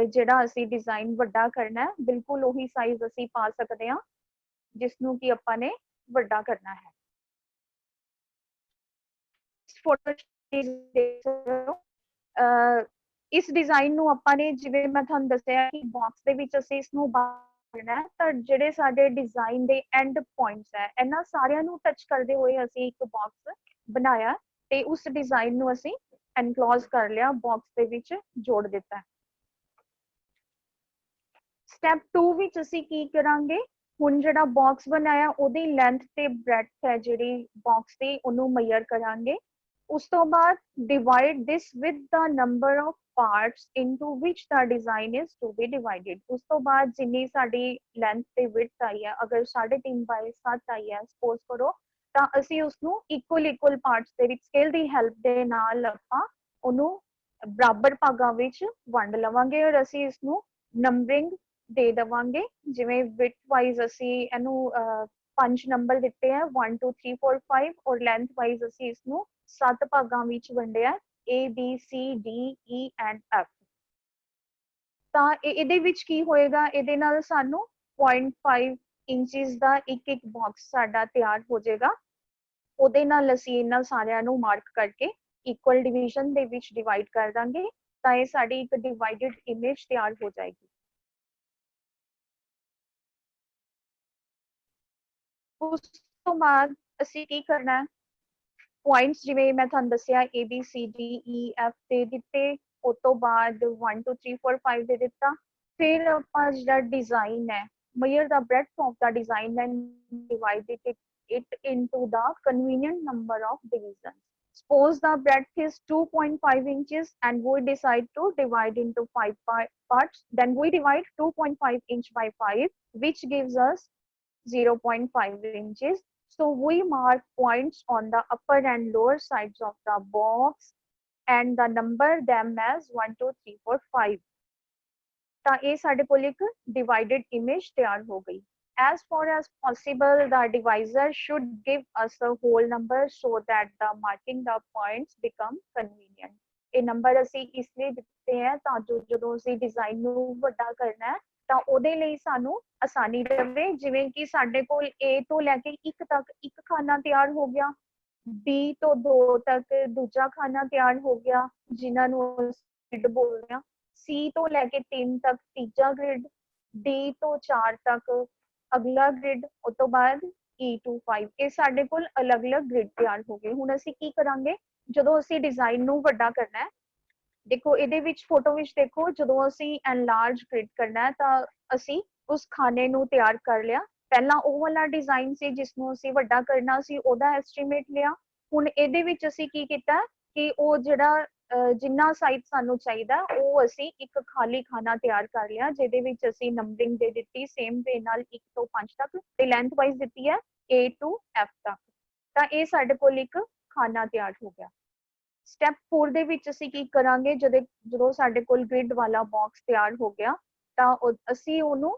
ਜਿਹੜਾ ਅਸੀਂ ਡਿਜ਼ਾਈਨ ਵੱਡਾ ਕਰਨਾ ਹੈ ਬਿਲਕੁਲ ਉਹੀ ਸਾਈਜ਼ ਅਸੀਂ ਪਾ ਸਕਦੇ ਹਾਂ ਜਿਸ ਨੂੰ ਕਿ ਆਪਾਂ ਨੇ ਵੱਡਾ ਕਰਨਾ ਹੈ। ਫੋਟੋ ਇਸ ਡਿਜ਼ਾਈਨ ਨੂੰ ਆਪਾਂ ਨੇ ਜਿਵੇਂ ਮੈਂ ਤੁਹਾਨੂੰ ਦੱਸਿਆ ਕਿ ਬਾਕਸ ਦੇ ਵਿੱਚ ਅਸੀਂ ਇਸ ਨੂੰ ਕਰਨਾ ਹੈ, ਤਾਂ ਜਿਹੜੇ ਸਾਡੇ ਡਿਜ਼ਾਈਨ ਦੇ ਐਂਡ ਪੁਆਇੰਟਸ ਹੈ ਇਹਨਾਂ ਸਾਰਿਆਂ ਨੂੰ ਟੱਚ ਕਰਦੇ ਹੋਏ ਅਸੀਂ ਇੱਕ ਬਾਕਸ ਬਣਾਇਆ ਤੇ ਉਸ ਡਿਜ਼ਾਈਨ ਨੂੰ ਅਸੀਂ ਐਨਕਲੋਜ਼ ਕਰ ਲਿਆ, ਬਾਕਸ ਦੇ ਵਿੱਚ ਜੋੜ ਦਿੱਤਾ। ਸਟੈਪ 2 ਵਿੱਚ ਅਸੀਂ ਕੀ ਕਰਾਂਗੇ, ਹੁਣ ਜਿਹੜਾ ਬਾਕਸ ਬਣਾਇਆ ਉਹਦੀ ਲੈਂਥ ਤੇ ਬ੍ਰੈਡਥ ਹੈ ਜਿਹੜੀ ਬਾਕਸ ਦੀ ਉਹਨੂੰ ਮੈਜ਼ਰ ਕਰਾਂਗੇ। ਉਸ ਤੋਂ ਬਾਅਦ divide this with the number of parts into which the design is to be divided. ਉਸ ਤੋਂ ਬਾਅਦ ਜਿੰਨੀ ਸਾਡੀ ਲੈਂਥ ਤੇ ਵਿਡਥ ਆਈ ਹੈ, ਅਗਰ 3.5 ਬਾਈ 7 ਆਈ ਹੈ ਸਪੋਜ਼ ਕਰੋ, ਤਾਂ ਅਸੀਂ ਉਸਨੂੰ ਇਕੁਅਲ ਪਾਰਟਸ ਦੇ ਵਿੱਚ ਸਕੇਲ ਦੀ ਹੈਲਪ ਦੇ ਨਾਲ ਆਪਾਂ ਉਹਨੂੰ ਬਰਾਬਰ ਭਾਗਾਂ ਵਿੱਚ ਵੰਡ ਲਵਾਂਗੇ ਔਰ ਅਸੀਂ ਇਸਨੂੰ ਨੰਬਰਿੰਗ ਦੇ ਦੇਵਾਂਗੇ। ਜਿਵੇਂ ਵਿਡਥ ਵਾਈਜ਼ ਅਸੀਂ ਇਹਨੂੰ 5 ਨੰਬਰ ਦਿੱਤੇ ਹੈ 1 2 3 4 5 ਔਰ ਲੈਂਥ ਵਾਈਜ਼ ਅਸੀਂ ਇਸਨੂੰ 7 ਭਾਗਾਂ ਵਿੱਚ ਵੰਡਿਆ A B C D E and F। ਤਾਂ ਇਹਦੇ ਵਿੱਚ ਕੀ ਹੋਏਗਾ, ਇਹਦੇ ਨਾਲ ਸਾਨੂੰ 0.5 ਇੰਚਸ ਦਾ ਇੱਕ ਬਾਕਸ ਸਾਡਾ ਤਿਆਰ ਹੋ ਜਾਏਗਾ। ਉਹਦੇ ਨਾਲ ਅਸੀਂ ਇਹਨਾਂ ਸਾਰਿਆਂ ਨੂੰ ਮਾਰਕ ਕਰਕੇ ਇਕੁਅਲ ਡਿਵੀਜ਼ਨ ਦੇ ਵਿੱਚ ਡਿਵਾਈਡ ਕਰ ਦਾਂਗੇ ਤਾਂ ਇਹ ਸਾਡੀ ਇੱਕ ਡਿਵਾਈਡਡ ਇਮੇਜ ਤਿਆਰ ਹੋ ਜਾਏਗੀ। ਉਸ ਤੋਂ ਬਾਅਦ ਅਸੀਂ ਕੀ ਕਰਨਾ ਹੈ, ਪੁਆਇੰਟਸ ਜਿਵੇਂ ਮੈਂ ਤੁਹਾਨੂੰ ਦੱਸਿਆ A B C D E F ਦੇ ਦਿੱਤੇ, ਉਸ ਤੋਂ ਬਾਅਦ 1 2 3 4 5 ਦੇ ਦਿੱਤਾ। ਫਿਰ ਆਪਾਂ ਜਿਹੜਾ ਡਿਜ਼ਾਈਨ ਹੈ, measure the breadth of the design and divide it into the convenient number of divisions। Suppose the breadth is 2.5 inches and we decide to divide into 5 parts, then we divide 2.5 inch by 5 which gives us 0.5 inches। So we mark points on the upper and lower sides of the box and the number them as 1 2 3 4 5। ਤਾਂ ਇਹ ਸਾਡੇ ਕੋਲ ਇੱਕ divided image ਤਿਆਰ ਹੋ ਗਈ। As far as possible, the divisor should give us a whole number so that the marking the points become convenient। ਇਹ number ਅਸੀਂ ਇਸ ਲਈ ਦਿੱਤੇ ਹੈ ਤਾਂ ਜੋ ਜਦੋਂ ਅਸੀਂ ਡਿਜ਼ਾਈਨ ਨੂੰ ਵੱਡਾ ਕਰਨਾ ਹੈ ਤਾਂ ਉਹਦੇ ਲਈ ਸਾਨੂੰ ਆਸਾਨੀ ਰਹੇ। ਜਿਵੇਂ ਕਿ ਸਾਡੇ ਕੋਲ A ਤੋਂ ਲੈ ਕੇ 1 ਤੱਕ ਇੱਕ ਖਾਨਾ ਤਿਆਰ ਹੋ ਗਿਆ, B ਤੋਂ 2 ਤੱਕ ਦੂਜਾ ਖਾਨਾ ਤਿਆਰ ਹੋ ਗਿਆ ਜਿਨ੍ਹਾਂ ਨੂੰ ਗ੍ਰਿਡ ਬੋਲਦੇ ਆ, C ਤੋਂ ਲੈ ਕੇ 3 ਤੱਕ ਤੀਜਾ ਗ੍ਰਿਡ, D ਤੋਂ 4 ਤੱਕ ਅਗਲਾ ਗ੍ਰਿਡ, ਉਸ ਤੋਂ ਬਾਅਦ E to 5। ਇਹ ਸਾਡੇ ਕੋਲ ਅਲੱਗ-ਅਲੱਗ ਗ੍ਰਿਡ ਤਿਆਰ ਹੋ ਗਏ। ਹੁਣ ਅਸੀਂ ਕੀ ਕਰਾਂਗੇ, ਜਦੋਂ ਅਸੀਂ ਡਿਜ਼ਾਈਨ ਨੂੰ ਵੱਡਾ ਕਰਨਾ ਹੈ, ਦੇਖੋ ਇਹਦੇ ਵਿੱਚ ਫੋਟੋ ਵਿੱਚ ਦੇਖੋ ਜਦੋਂ ਅਸੀਂ ਐਨਲਾਰਜ ਗ੍ਰਿਡ ਕਰਨਾ ਹੈ ਤਾਂ ਅਸੀਂ ਉਸ ਖਾਨੇ ਨੂੰ ਤਿਆਰ ਕਰ ਲਿਆ। ਪਹਿਲਾਂ ਉਹ ਵਾਲਾ ਡਿਜ਼ਾਈਨ ਸੀ ਜਿਸ ਨੂੰ ਅਸੀਂ ਵੱਡਾ ਕਰਨਾ ਸੀ, ਉਹਦਾ ਐਸਟੀਮੇਟ ਲਿਆ। ਹੁਣ ਇਹਦੇ ਵਿੱਚ ਅਸੀਂ ਕੀ ਕੀਤਾ ਕਿ ਉਹ ਜਿਹੜਾ ਜਿੰਨਾ ਸਾਈਜ਼ ਸਾਨੂੰ ਚਾਹੀਦਾ ਉਹ ਅਸੀਂ ਇੱਕ ਖਾਲੀ ਖਾਨਾ ਤਿਆਰ ਕਰ ਲਿਆ ਜਿਹਦੇ ਵਿੱਚ ਅਸੀਂ ਨੰਬਰਿੰਗ ਦੇ ਦਿੱਤੀ ਸੇਮ ਵੇ ਨਾਲ 1 ਤੋਂ 5 ਤੱਕ ਤੇ ਲੈਂਥ ਵਾਈਜ਼ ਦਿੱਤੀ ਹੈ A to F ਤੱਕ। ਤਾਂ ਇਹ ਸਾਡੇ ਕੋਲ ਇੱਕ ਖਾਨਾ ਤਿਆਰ ਹੋ ਗਿਆ। ਸਟੈਪ 4 ਦੇ ਵਿੱਚ ਅਸੀਂ ਕੀ ਕਰਾਂਗੇ, ਜਦੋਂ ਸਾਡੇ ਕੋਲ ਗ੍ਰਿਡ ਵਾਲਾ ਬਾਕਸ ਤਿਆਰ ਹੋ ਗਿਆ ਤਾਂ ਅਸੀਂ ਉਹਨੂੰ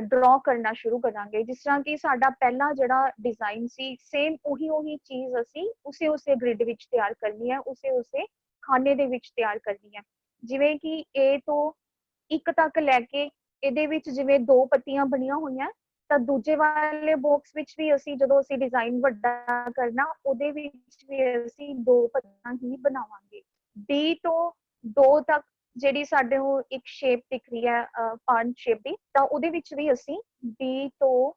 ਡਰਾ ਕਰਨਾ ਸ਼ੁਰੂ ਕਰਾਂਗੇ। ਜਿਸ ਤਰ੍ਹਾਂ ਕਿ ਸਾਡਾ ਪਹਿਲਾ ਜਿਹੜਾ ਡਿਜ਼ਾਈਨ ਸੀ ਸੇਮ ਉਹੀ ਚੀਜ਼ ਅਸੀਂ ਉਸੇ ਗ੍ਰਿਡ ਵਿੱਚ ਤਿਆਰ ਕਰਨੀ ਹੈ, ਉਸੇ ਖਾਨੇ ਦੇ ਵਿੱਚ ਤਿਆਰ ਕਰਨੀ ਹੈ। ਜਿਵੇਂ ਕਿ A ਤੋਂ 1 ਤੱਕ ਲੈ ਕੇ ਇਹਦੇ ਵਿੱਚ ਜਿਵੇਂ 2 ਪੱਤੀਆਂ ਬਣੀਆਂ ਹੋਈਆਂ ਤਾਂ ਦੂਜੇ ਵਾਲੇ ਬਾਕਸ ਵਿੱਚ ਵੀ ਅਸੀਂ ਜਦੋਂ ਅਸੀਂ ਡਿਜ਼ਾਈਨ ਵੱਡਾ ਕਰਨਾ ਉਹਦੇ ਵਿੱਚ ਵੀ ਅਸੀਂ 2 ਪੱਤੀਆਂ ਹੀ ਬਣਾਵਾਂਗੇ। B ਤੋਂ 2 ਤੱਕ ਜਿਹੜੀ ਸਾਡੇ ਨੂੰ ਇੱਕ ਸ਼ੇਪ ਦਿਖ ਰਹੀ ਹੈ ਪੰਜ ਸ਼ੇਪ ਦੀ, ਤਾਂ ਉਹਦੇ ਵਿੱਚ ਵੀ ਅਸੀਂ B ਤੋਂ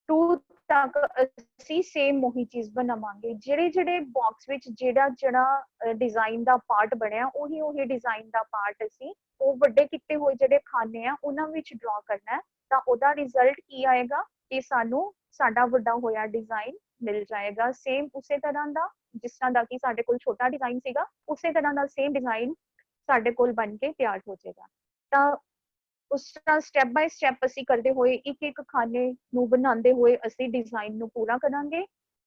2 ਤੱਕ ਅਸੀਂ ਸੇਮ ਉਹੀ ਚੀਜ਼ ਬਣਾਵਾਂਗੇ। ਜਿਹੜੇ ਜਿਹੜੇ ਬਾਕਸ ਵਿੱਚ ਜਿਹੜਾ ਜਿਹੜਾ ਡਿਜ਼ਾਈਨ ਦਾ ਪਾਰਟ ਬਣਿਆ ਉਹੀ ਡਿਜ਼ਾਈਨ ਦਾ ਪਾਰਟ ਅਸੀਂ ਉਹ ਵੱਡੇ ਕੀਤੇ ਹੋਏ ਜਿਹੜੇ ਖਾਨੇ ਆ ਉਹਨਾਂ ਵਿੱਚ ਡਰਾ ਕਰਨਾ ਹੈ, ਤਾਂ ਉਹਦਾ ਰਿਜ਼ਲਟ ਕੀ ਆਏਗਾ ਕਿ ਸਾਨੂੰ ਸਾਡਾ ਵੱਡਾ ਹੋਇਆ ਡਿਜ਼ਾਈਨ ਮਿਲ ਜਾਏਗਾ। ਸੇਮ ਉਸੇ ਤਰ੍ਹਾਂ ਦਾ ਜਿਸ ਤਰ੍ਹਾਂ ਦਾ ਕਿ ਸਾਡੇ ਕੋਲ ਛੋਟਾ ਡਿਜ਼ਾਈਨ ਸੀਗਾ, ਉਸੇ ਤਰ੍ਹਾਂ ਦਾ ਸੇਮ ਡਿਜ਼ਾਈਨ ਸਾਡੇ ਕੋਲ ਬਣ ਕੇ ਤਿਆਰ ਹੋ ਜਾਏਗਾ। ਤਾਂ ਉਸ ਤਰ੍ਹਾਂ ਸਟੈਪ ਬਾਈ ਸਟੈਪ ਅਸੀਂ ਕਰਦੇ ਹੋਏ ਇੱਕ ਇੱਕ ਖਾਨੇ ਨੂੰ ਬਣਾਉਂਦੇ ਹੋਏ ਅਸੀਂ ਡਿਜ਼ਾਈਨ ਨੂੰ ਪੂਰਾ ਕਰਾਂਗੇ,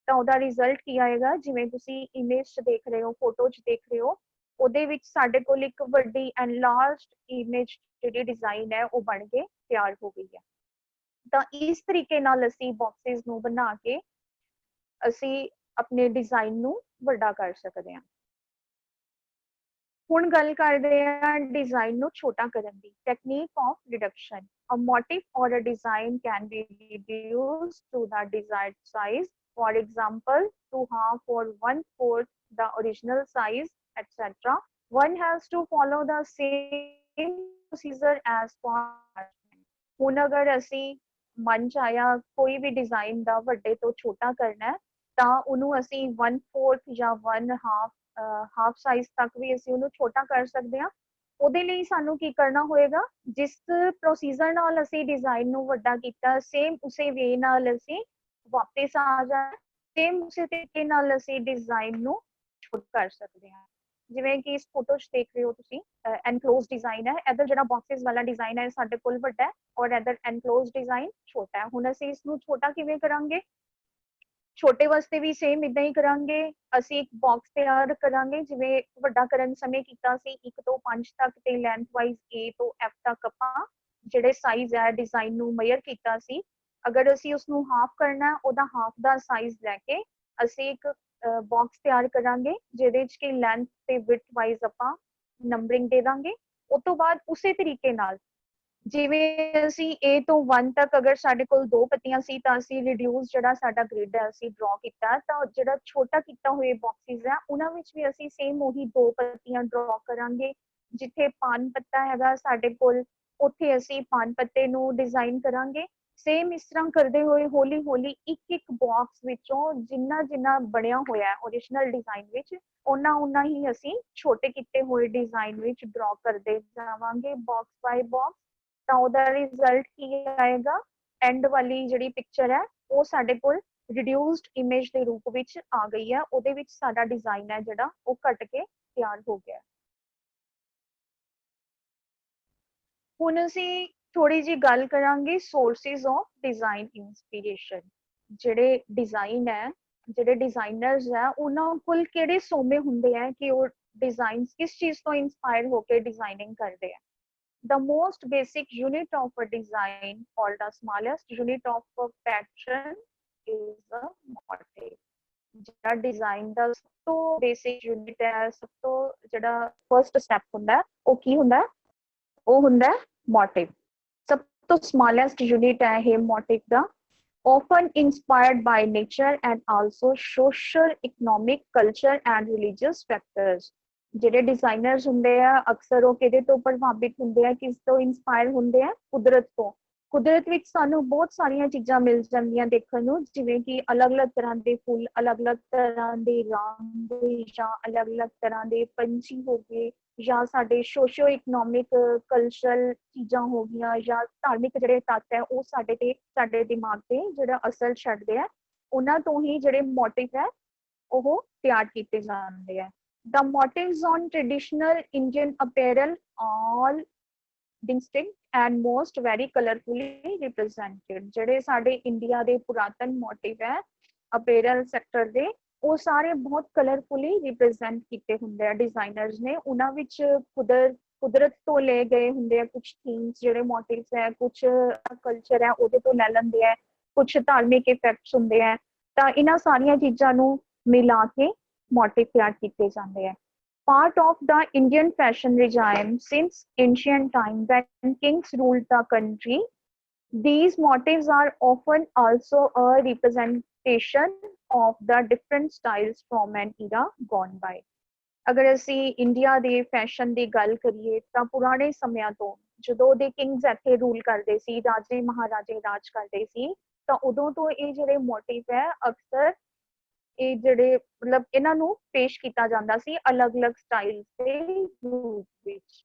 ਤਾਂ ਉਹਦਾ ਰਿਜ਼ਲਟ ਕੀ ਆਏਗਾ ਜਿਵੇਂ ਤੁਸੀਂ ਇਮੇਜ 'ਚ ਦੇਖ ਰਹੇ ਹੋ, ਫੋਟੋ 'ਚ ਦੇਖ ਰਹੇ ਹੋ, ਉਹਦੇ ਵਿੱਚ ਸਾਡੇ ਕੋਲ ਇੱਕ ਵੱਡੀ ਐਨਲਾਰਜਡ ਇਮੇਜ ਜਿਹੜੀ ਡਿਜ਼ਾਈਨ ਹੈ ਉਹ ਬਣ ਕੇ ਤਿਆਰ ਹੋ ਗਈ ਹੈ। ਤਾਂ ਇਸ ਤਰੀਕੇ ਨਾਲ ਅਸੀਂ ਬਾਕਸਿਸ ਨੂੰ ਬਣਾ ਕੇ ਅਸੀਂ ਆਪਣੇ ਡਿਜ਼ਾਈਨ ਨੂੰ ਵੱਡਾ ਕਰ ਸਕਦੇ ਹਾਂ। ਹੁਣ ਗੱਲ ਕਰਦੇ ਹਾਂ ਡਿਜ਼ਾਈਨ ਨੂੰ ਛੋਟਾ ਕਰਨ ਦੀ technique of reduction. A motif or a design can be reduced to the desired size, for example, to half or one-fourth the original size, etc. One has to follow the same procedure as for ਹੁਣ ਅਗਰ ਅਸੀਂ ਮਨ ਚ ਆਇਆ ਕੋਈ ਵੀ design ਦਾ ਵੱਡੇ ਤੋਂ ਛੋਟਾ ਕਰਨਾ ਹੈ, ਤਾਂ ਉਹਨੂੰ ਅਸੀਂ 1/4 ਜਾਂ 1/2 ਹਾਫ ਸਾਈਜ਼ ਤੱਕ ਵੀ ਅਸੀਂ ਉਹਨੂੰ ਛੋਟਾ ਕਰ ਸਕਦੇ ਹਾਂ। ਉਹਦੇ ਲਈ ਸਾਨੂੰ ਕੀ ਕਰਨਾ ਹੋਏਗਾ, ਜਿਸ ਪ੍ਰੋਸੀਜਰ ਨਾਲ ਅਸੀਂ ਡਿਜ਼ਾਈਨ ਨੂੰ ਵੱਡਾ ਕੀਤਾ ਸੇਮ ਉਸੇ ਵੇ ਨਾਲ ਅਸੀਂ ਵਾਪਸ ਆ ਜਾਣਾ, ਸੇਮ ਉਸੇ ਤਰੀਕੇ ਨਾਲ ਅਸੀਂ ਡਿਜ਼ਾਈਨ ਨੂੰ ਛੋਟਾ ਕਰ ਸਕਦੇ ਹਾਂ। ਜਿਵੇਂ ਕਿ ਇਸ ਫੋਟੋ 'ਚ ਦੇਖ ਰਹੇ ਹੋ ਤੁਸੀਂ, ਐਨਕਲੋਜ਼ ਡਿਜ਼ਾਈਨ ਹੈ, ਇੱਧਰ ਜਿਹੜਾ ਬਾਕਸਿਸ ਵਾਲਾ ਡਿਜ਼ਾਈਨ ਹੈ ਸਾਡੇ ਕੋਲ ਵੱਡਾ ਹੈ ਔਰ ਇੱਧਰ ਐਨਕਲੋਜ਼ ਡਿਜ਼ਾਈਨ ਛੋਟਾ ਹੈ। ਹੁਣ ਅਸੀਂ ਇਸ ਨੂੰ ਛੋਟਾ ਕਿਵੇਂ ਕਰਾਂਗੇ, ਛੋਟੇ ਵਾਸਤੇ ਵੀ ਸੇਮ ਇਦਾਂ ਹੀ ਕਰਾਂਗੇ। ਅਸੀਂ ਇੱਕ ਬਾਕਸ ਤਿਆਰ ਕਰਾਂਗੇ, ਜਿਵੇਂ ਵੱਡਾ ਕਰਨ ਸਮੇਂ ਕੀਤਾ ਸੀ 1 ਤੋਂ 5 ਤੱਕ ਤੇ ਲੈਂਥ ਵਾਈਜ਼ A ਤੋਂ F ਤੱਕ ਆਪਾਂ ਜਿਹੜੇ ਸਾਈਜ਼ ਹੈ ਡਿਜ਼ਾਈਨ ਨੂੰ ਮੇਜ਼ਰ ਕੀਤਾ ਸੀ, ਅਗਰ ਅਸੀਂ ਉਸ ਨੂੰ ਹਾਫ ਕਰਨਾ ਉਹਦਾ ਹਾਫ ਦਾ ਸਾਈਜ਼ ਲੈ ਕੇ ਅਸੀਂ ਇੱਕ ਬਾਕਸ ਤਿਆਰ ਕਰਾਂਗੇ ਜਿਹਦੇ ਵਿੱਚ ਕਿ ਲੈਂਥ ਤੇ ਵਿਡਥ ਵਾਈਜ਼ ਆਪਾਂ ਨੰਬਰਿੰਗ ਦੇ ਦਾਂਗੇ। ਉਸ ਤੋਂ ਬਾਅਦ ਉਸੇ ਤਰੀਕੇ ਨਾਲ ਜਿਵੇਂ ਅਸੀਂ A ਤੋਂ 1 ਤੱਕ ਅਗਰ ਸਾਡੇ ਕੋਲ 2 ਪੱਤੀਆਂ ਸੀ ਤਾਂ ਅਸੀਂ ਰਿਡਿਊਸ ਜਿਹੜਾ ਸਾਡਾ ਗ੍ਰਿਡ ਹੈ ਅਸੀਂ ਡਰਾ ਕੀਤਾ, ਤਾਂ ਜਿਹੜਾ ਛੋਟਾ ਕੀਤਾ ਹੋਏ ਬਾਕਸਿਸ ਹੈ ਉਹਨਾਂ ਵਿੱਚ ਵੀ ਅਸੀਂ ਸੇਮ ਉਹੀ 2 ਪੱਤੀਆਂ ਡਰਾ ਕਰਾਂਗੇ। ਜਿੱਥੇ ਪਾਨ ਪੱਤਾ ਹੈਗਾ ਸਾਡੇ ਕੋਲ ਉੱਥੇ ਅਸੀਂ ਪਾਨ ਪੱਤੇ ਨੂੰ ਡਿਜ਼ਾਈਨ ਕਰਾਂਗੇ। ਸੇਮ ਇਸ ਤਰ੍ਹਾਂ ਕਰਦੇ ਹੋਏ ਹੌਲੀ ਹੌਲੀ ਇੱਕ ਇੱਕ ਬਾਕਸ ਵਿੱਚੋਂ ਜਿੰਨਾ ਜਿੰਨਾ ਬਣਿਆ ਹੋਇਆ ਓਰੀਜਨਲ ਡਿਜ਼ਾਈਨ ਵਿੱਚ ਉਹਨਾਂ ਹੀ ਅਸੀਂ ਛੋਟੇ ਕੀਤੇ ਹੋਏ ਡਿਜ਼ਾਈਨ ਵਿੱਚ ਡਰਾ ਕਰਦੇ ਜਾਵਾਂਗੇ ਬਾਕਸ ਬਾਈ ਬਾਕਸ। ਤਾਂ ਉਹਦਾ ਰਿਜ਼ਲਟ ਕੀ ਆਏਗਾ, ਐਂਡ ਵਾਲੀ ਜਿਹੜੀ ਪਿਕਚਰ ਹੈ ਉਹ ਸਾਡੇ ਕੋਲ ਰਿਡਿਊਸਡ ਇਮੇਜ ਦੇ ਰੂਪ ਵਿੱਚ ਆ ਗਈ ਹੈ, ਉਹਦੇ ਵਿੱਚ ਸਾਡਾ ਡਿਜ਼ਾਈਨ ਹੈ ਜਿਹੜਾ ਉਹ ਕੱਟ ਕੇ ਤਿਆਰ ਹੋ ਗਿਆ। ਹੁਣ ਅਸੀਂ ਥੋੜੀ ਜੀ ਗੱਲ ਕਰਾਂਗੇ ਸੋਰਸਿਸ ਆਫ ਡਿਜ਼ਾਈਨ ਇਨਸਪੀਰੇਸ਼ਨ। ਜਿਹੜੇ ਡਿਜ਼ਾਈਨ ਹੈ, ਜਿਹੜੇ ਡਿਜ਼ਾਈਨਰਸ ਹੈ ਉਹਨਾਂ ਕੋਲ ਕਿਹੜੇ ਸੋਮੇ ਹੁੰਦੇ ਆ ਕਿ ਉਹ ਡਿਜ਼ਾਈਨ ਕਿਸ ਚੀਜ਼ ਤੋਂ ਇਨਸਪਾਇਰ ਹੋ ਕੇ ਡਿਜ਼ਾਈਨਿੰਗ ਕਰਦੇ ਆ। The most basic unit of a design or the smallest unit of a pattern is a motif. ਜਿਹੜਾ ਡਿਜ਼ਾਈਨ ਦਾ ਸਭ ਤੋਂ ਬੇਸਿਕ ਯੂਨਿਟ ਹੈ, ਸਭ ਤੋਂ ਜਿਹੜਾ ਫਰਸਟ ਸਟੈਪ ਹੁੰਦਾ ਹੈ ਉਹ ਕੀ ਹੁੰਦਾ ਹੈ, ਉਹ ਹੁੰਦਾ ਮੋਟਿਵ। ਸਭ ਤੋਂ ਸਮਾਲੈਸਟ ਯੂਨਿਟ ਹੈ ਇਹ motive the, often inspired by nature and also social, economic, culture and religious factors. ਜਿਹੜੇ ਡਿਜ਼ਾਈਨਰਸ ਹੁੰਦੇ ਆ ਅਕਸਰ ਉਹ ਕਿਹਦੇ ਤੋਂ ਪ੍ਰਭਾਵਿਤ ਹੁੰਦੇ ਆ, ਕਿਸ ਤੋਂ ਇਨਸਪਾਇਰ ਹੁੰਦੇ ਆ, ਕੁਦਰਤ ਤੋਂ। ਕੁਦਰਤ ਵਿੱਚ ਸਾਨੂੰ ਬਹੁਤ ਸਾਰੀਆਂ ਚੀਜ਼ਾਂ ਮਿਲ ਜਾਂਦੀਆਂ ਦੇਖਣ ਨੂੰ, ਜਿਵੇਂ ਕਿ ਅਲੱਗ-ਅਲੱਗ ਤਰ੍ਹਾਂ ਦੇ ਫੁੱਲ, ਅਲੱਗ-ਅਲੱਗ ਤਰ੍ਹਾਂ ਦੇ ਰੰਗ ਜਾਂ ਅਲੱਗ-ਅਲੱਗ ਤਰ੍ਹਾਂ ਦੇ ਪੰਛੀ ਹੋ ਗਏ, ਜਾਂ ਸਾਡੇ ਸੋਸ਼ੋ ਇਕਨੋਮਿਕ ਕਲਚਰਲ ਚੀਜ਼ਾਂ ਹੋ ਗਈਆਂ, ਜਾਂ ਧਾਰਮਿਕ ਜਿਹੜੇ ਤੱਤ ਹੈ ਉਹ ਸਾਡੇ ਦਿਮਾਗ ਤੇ ਜਿਹੜਾ ਅਸਰ ਛੱਡਦੇ ਆ, ਉਹਨਾਂ ਤੋਂ ਹੀ ਜਿਹੜੇ ਮੋਟਿਵ ਹੈ ਉਹ ਤਿਆਰ ਕੀਤੇ ਜਾਂਦੇ ਆ। The motifs on traditional Indian apparel all distinct and most very colorfully represented. ਜਿਹੜੇ ਸਾਡੇ ਇੰਡੀਆ ਦੇ ਪੁਰਾਤਨ ਮੋਟਿਵ ਹੈ ਅਪੇਰਲ ਸੈਕਟਰ ਦੇ, ਉਹ ਸਾਰੇ ਬਹੁਤ ਕਲਰਫੁਲੀ ਰਿਪਰੈਜ਼ੈਂਟ ਕੀਤੇ ਹੁੰਦੇ ਆ ਡਿਜ਼ਾਈਨਰਸ ਨੇ। ਉਹਨਾਂ ਵਿੱਚ ਕੁਦਰਤ ਤੋਂ ਲੈ ਗਏ ਹੁੰਦੇ ਆ ਕੁਝ ਥੀਮਸ, ਜਿਹੜੇ ਮੋਟਿਵਸ ਹੈ ਕੁਝ ਕਲਚਰ ਹੈ ਉਹਦੇ ਤੋਂ ਲੈ ਲੈਂਦੇ ਆ, ਕੁਝ ਧਾਰਮਿਕ ਇਫੈਕਟਸ ਹੁੰਦੇ ਆ, ਤਾਂ ਇਹਨਾਂ ਸਾਰੀਆਂ ਚੀਜ਼ਾਂ ਨੂੰ ਮਿਲਾ ਕੇ motif ਤਿਆਰ ਕੀਤੇ ਜਾਂਦੇ ਆ। Part of the Indian fashion regime since ancient time when kings ruled the country, these motifs are often also a representation of the different styles from an era gone by. अगर असी India दे fashion की गल करिए तो पुराने समयां तो ਜਦੋਂ ਦੇ ਕਿੰਗਸ ਇੱਥੇ ਰੂਲ ਕਰਦੇ ਸੀ, ਰਾਜੇ ਮਹਾਰਾਜੇ ਰਾਜ ਕਰਦੇ ਸੀ, ਤਾਂ ਉਦੋਂ ਤੋਂ ਇਹ ਜਿਹੜੇ ਮੋਟਿਵ ਹੈ ਅਕਸਰ ਇਹ ਜਿਹੜੇ ਮਤਲਬ ਇਹਨਾਂ ਨੂੰ ਪੇਸ਼ ਕੀਤਾ ਜਾਂਦਾ ਸੀ ਅਲੱਗ-ਅਲੱਗ ਸਟਾਈਲ ਦੇ ਰੂਪ ਵਿੱਚ।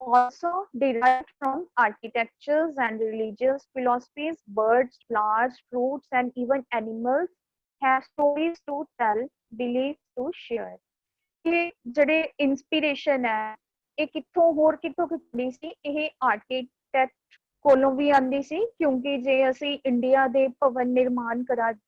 Also derived from architectures and religious philosophies, birds, flowers, fruits, and even animals have stories to tell, beliefs to share. ਇਹ ਜਿਹੜੇ ਇੰਸਪੀਰੇਸ਼ਨ ਹੈ ਇਹ ਕਿੱਥੋਂ ਹੋਰ ਕਿੱਥੋਂ ਕਿੱਥੋਂ ਸੀ, ਇਹ ਆਰਕੀਟੈਕਟ ਕੋਲੋਂ ਵੀ ਆਉਂਦੀ ਸੀ, ਕਿਉਂਕਿ ਜੇ ਅਸੀਂ ਇੰਡੀਆ ਦੇ ਭਵਨ ਨਿਰਮਾਣ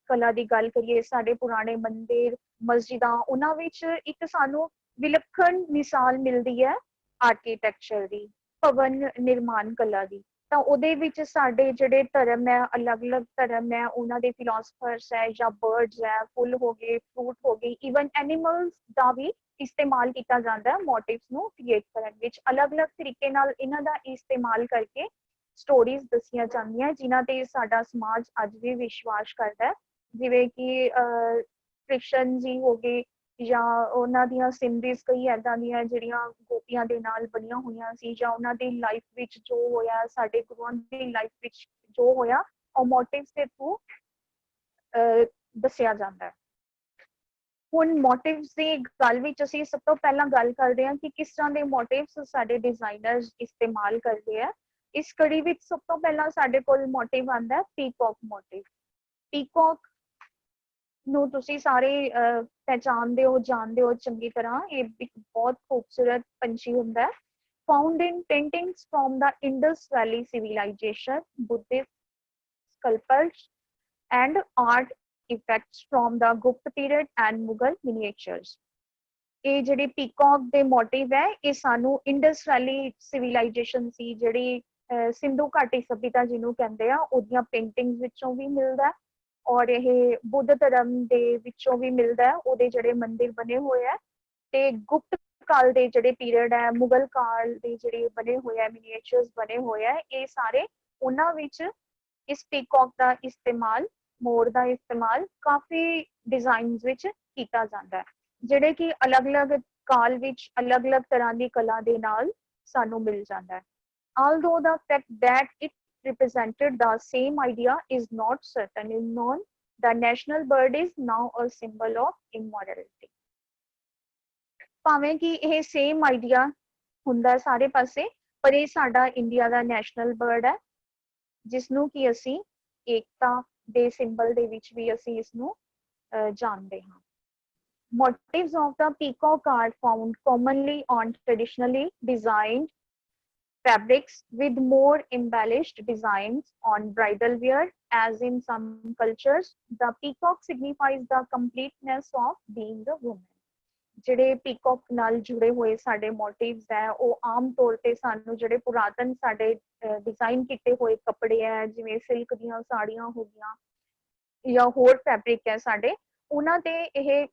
ਕਲਾ ਦੀ ਗੱਲ ਕਰੀਏ, ਸਾਡੇ ਪੁਰਾਣੇ ਮੰਦਿਰ ਮਸਜਿਦਾਂ ਉਹਨਾਂ ਵਿੱਚ ਇੱਕ ਸਾਨੂੰ ਵਿਲੱਖਣ ਮਿਸਾਲ ਮਿਲਦੀ ਹੈ ਆਰਕੀਟੈਕਚਰ ਦੀ, ਭਵਨ ਨਿਰਮਾਣ ਕਲਾ ਦੀ। ਤਾਂ ਉਹਦੇ ਵਿੱਚ ਸਾਡੇ ਜਿਹੜੇ ਧਰਮ ਹੈ, ਅਲੱਗ-ਅਲੱਗ ਧਰਮ ਹੈ, ਉਹਨਾਂ ਦੇ ਫਿਲਾਸਫਰਸ ਹੈ ਜਾਂ ਬਰਡਸ ਹੈ, ਫੁੱਲ ਹੋ ਗਏ, ਫਰੂਟ ਹੋ ਗਏ, ਈਵਨ ਐਨੀਮਲਸ ਦਾ ਵੀ ਇਸਤੇਮਾਲ ਕੀਤਾ ਜਾਂਦਾ ਹੈ ਮੋਟਿਵਸ ਨੂੰ ਕ੍ਰੀਏਟ ਕਰਨ ਵਿੱਚ। ਅਲੱਗ-ਅਲੱਗ ਤਰੀਕੇ ਨਾਲ ਇਹਨਾਂ ਦਾ ਇਸਤੇਮਾਲ ਕਰਕੇ ਸਟੋਰੀਜ਼ ਦੱਸੀਆਂ ਜਾਂਦੀਆਂ ਜਿਨ੍ਹਾਂ ਤੇ ਸਾਡਾ ਸਮਾਜ ਅੱਜ ਵੀ ਵਿਸ਼ਵਾਸ ਕਰਦਾ ਹੈ, ਜਿਵੇਂ ਕਿ ਕ੍ਰਿਸ਼ਨ ਜੀ ਹੋ ਗਏ ਜਾਂ ਉਹਨਾਂ ਦੀਆਂ ਸਿੰਰੀਜ਼ ਕਈ ਏਦਾਂ ਦੀਆਂ ਜਿਹੜੀਆਂ ਗੋਪੀਆਂ ਦੇ ਨਾਲ ਬਣੀਆਂ ਹੋਈਆਂ ਸੀ, ਜਾਂ ਉਹਨਾਂ ਦੀ ਲਾਈਫ ਵਿੱਚ ਜੋ ਹੋਇਆ, ਸਾਡੇ ਗੁਰੂਆਂ ਦੀ ਲਾਈਫ ਵਿੱਚ ਜੋ ਹੋਇਆ, ਉਹ ਮੋਟਿਵਸ ਦੇ ਥਰੂ ਦੱਸਿਆ ਜਾਂਦਾ ਹੈ। ਹੁਣ ਮੋਟਿਵਸ ਦੀ ਗੱਲ ਵਿੱਚ ਅਸੀਂ ਸਭ ਤੋਂ ਪਹਿਲਾਂ ਗੱਲ ਕਰਦੇ ਹਾਂ ਕਿ ਕਿਸ ਤਰ੍ਹਾਂ ਦੇ ਮੋਟਿਵਸ ਸਾਡੇ ਡਿਜ਼ਾਈਨਰਸ ਇਸਤੇਮਾਲ ਕਰਦੇ ਆ। ਇਸ ਕੜੀ ਵਿੱਚ ਸਭ ਤੋਂ ਪਹਿਲਾਂ ਸਾਡੇ ਕੋਲ ਮੋਟਿਵ ਆਉਂਦਾ ਹੈ ਪੀਕੌਕ ਮੋਟਿਵ। ਪੀਕੌਕ ਨੂੰ ਤੁਸੀਂ ਸਾਰੇ ਪਹਿਚਾਨਦੇ ਹੋ, ਜਾਣਦੇ ਹੋ ਚੰਗੀ ਤਰ੍ਹਾਂ। ਇਹ ਇੱਕ ਬਹੁਤ ਖੂਬਸੂਰਤ ਪੰਛੀ ਹੁੰਦਾ ਹੈ। Found in paintings from the Indus Valley civilization, Buddhist sculptures and art effects from the Gupta period and Mughal miniatures. ਇਹ ਜਿਹੜੇ ਪੀਕੌਕ ਦੇ ਮੋਟਿਵ ਹੈ ਇਹ ਸਾਨੂੰ ਇੰਡਸ ਵੈਲੀ ਸਿਵਲਾਈਜੇਸ਼ਨ ਸੀ, ਜਿਹੜੀ ਸਿੰਧੂ ਘਾਟੀ ਸਭਿਅਤਾ ਜਿਹਨੂੰ ਕਹਿੰਦੇ ਆ, ਉਹਦੀਆਂ ਪੇਂਟਿੰਗਸ ਵਿੱਚੋਂ ਵੀ ਮਿਲਦਾ ਹੈ, ਔਰ ਇਹ ਬੁੱਧ ਧਰਮ ਦੇ ਵਿੱਚੋਂ ਵੀ ਮਿਲਦਾ ਹੈ, ਉਹਦੇ ਜਿਹੜੇ ਮੰਦਿਰ ਬਣੇ ਹੋਏ ਆ। ਤੇ ਗੁਪਤ ਕਾਲ ਦੇ ਜਿਹੜੇ ਪੀਰੀਅਡ ਹੈ, ਮੁਗਲ ਕਾਲ ਦੇ ਜਿਹੜੇ ਬਣੇ ਹੋਏ ਆ, ਮਿਨੀਏਚਰਸ ਬਣੇ ਹੋਏ ਆ, ਇਹ ਸਾਰੇ ਉਹਨਾਂ ਵਿੱਚ ਇਸ ਪੀਕੌਕ ਦਾ ਇਸਤੇਮਾਲ, ਮੋਰ ਦਾ ਇਸਤੇਮਾਲ ਕਾਫੀ ਡਿਜ਼ਾਈਨਸ ਵਿੱਚ ਕੀਤਾ ਜਾਂਦਾ ਹੈ, ਜਿਹੜੇ ਕਿ ਅਲੱਗ-ਅਲੱਗ ਕਾਲ ਵਿੱਚ ਅਲੱਗ-ਅਲੱਗ ਤਰ੍ਹਾਂ ਦੀ ਕਲਾ ਦੇ ਨਾਲ ਸਾਨੂੰ ਮਿਲ ਜਾਂਦਾ ਹੈ। Although the fact that it represented the same idea is not certainly known, the national bird is now a symbol of immortality. ਭਾਵੇਂ ਕਿ ਇਹ ਸੇਮ ਆਈਡੀਆ ਹੁੰਦਾ ਸਾਰੇ ਪਾਸੇ, ਪਰ ਇਹ ਸਾਡਾ ਇੰਡੀਆ ਦਾ ਨੈਸ਼ਨਲ ਬਰਡ ਹੈ, ਜਿਸ ਨੂੰ ਕਿ ਅਸੀਂ ਏਕਤਾ ਦੇ ਸਿੰਬਲ ਦੇ ਵਿੱਚ ਵੀ ਅਸੀਂ ਇਸ ਨੂੰ ਜਾਣਦੇ ਹਾਂ। Motifs of the peacock are found commonly on traditionally designed fabrics with more embellished designs on bridal wear. As in some cultures, the peacock signifies the completeness of being a woman. ਜਿਹੜੇ peacock ਨਾਲ ਜੁੜੇ ਹੋਏ ਸਾਡੇ motifs ਹੈ ਉਹ ਆਮ ਤੌਰ ਤੇ ਸਾਨੂੰ ਜਿਹੜੇ ਪੁਰਾਤਨ ਸਾਡੇ ਡਿਜ਼ਾਈਨ ਕੀਤੇ ਹੋਏ ਕੱਪੜੇ ਹੈ, ਜਿਵੇਂ ਸਿਲਕ ਦੀਆਂ ਸਾੜੀਆਂ ਹੋ ਗਈਆਂ ਜਾਂ ਹੋਰ ਫੈਬਰਿਕ ਹੈ ਸਾਡੇ, ਉਹਨਾਂ ਤੇ ਇਹ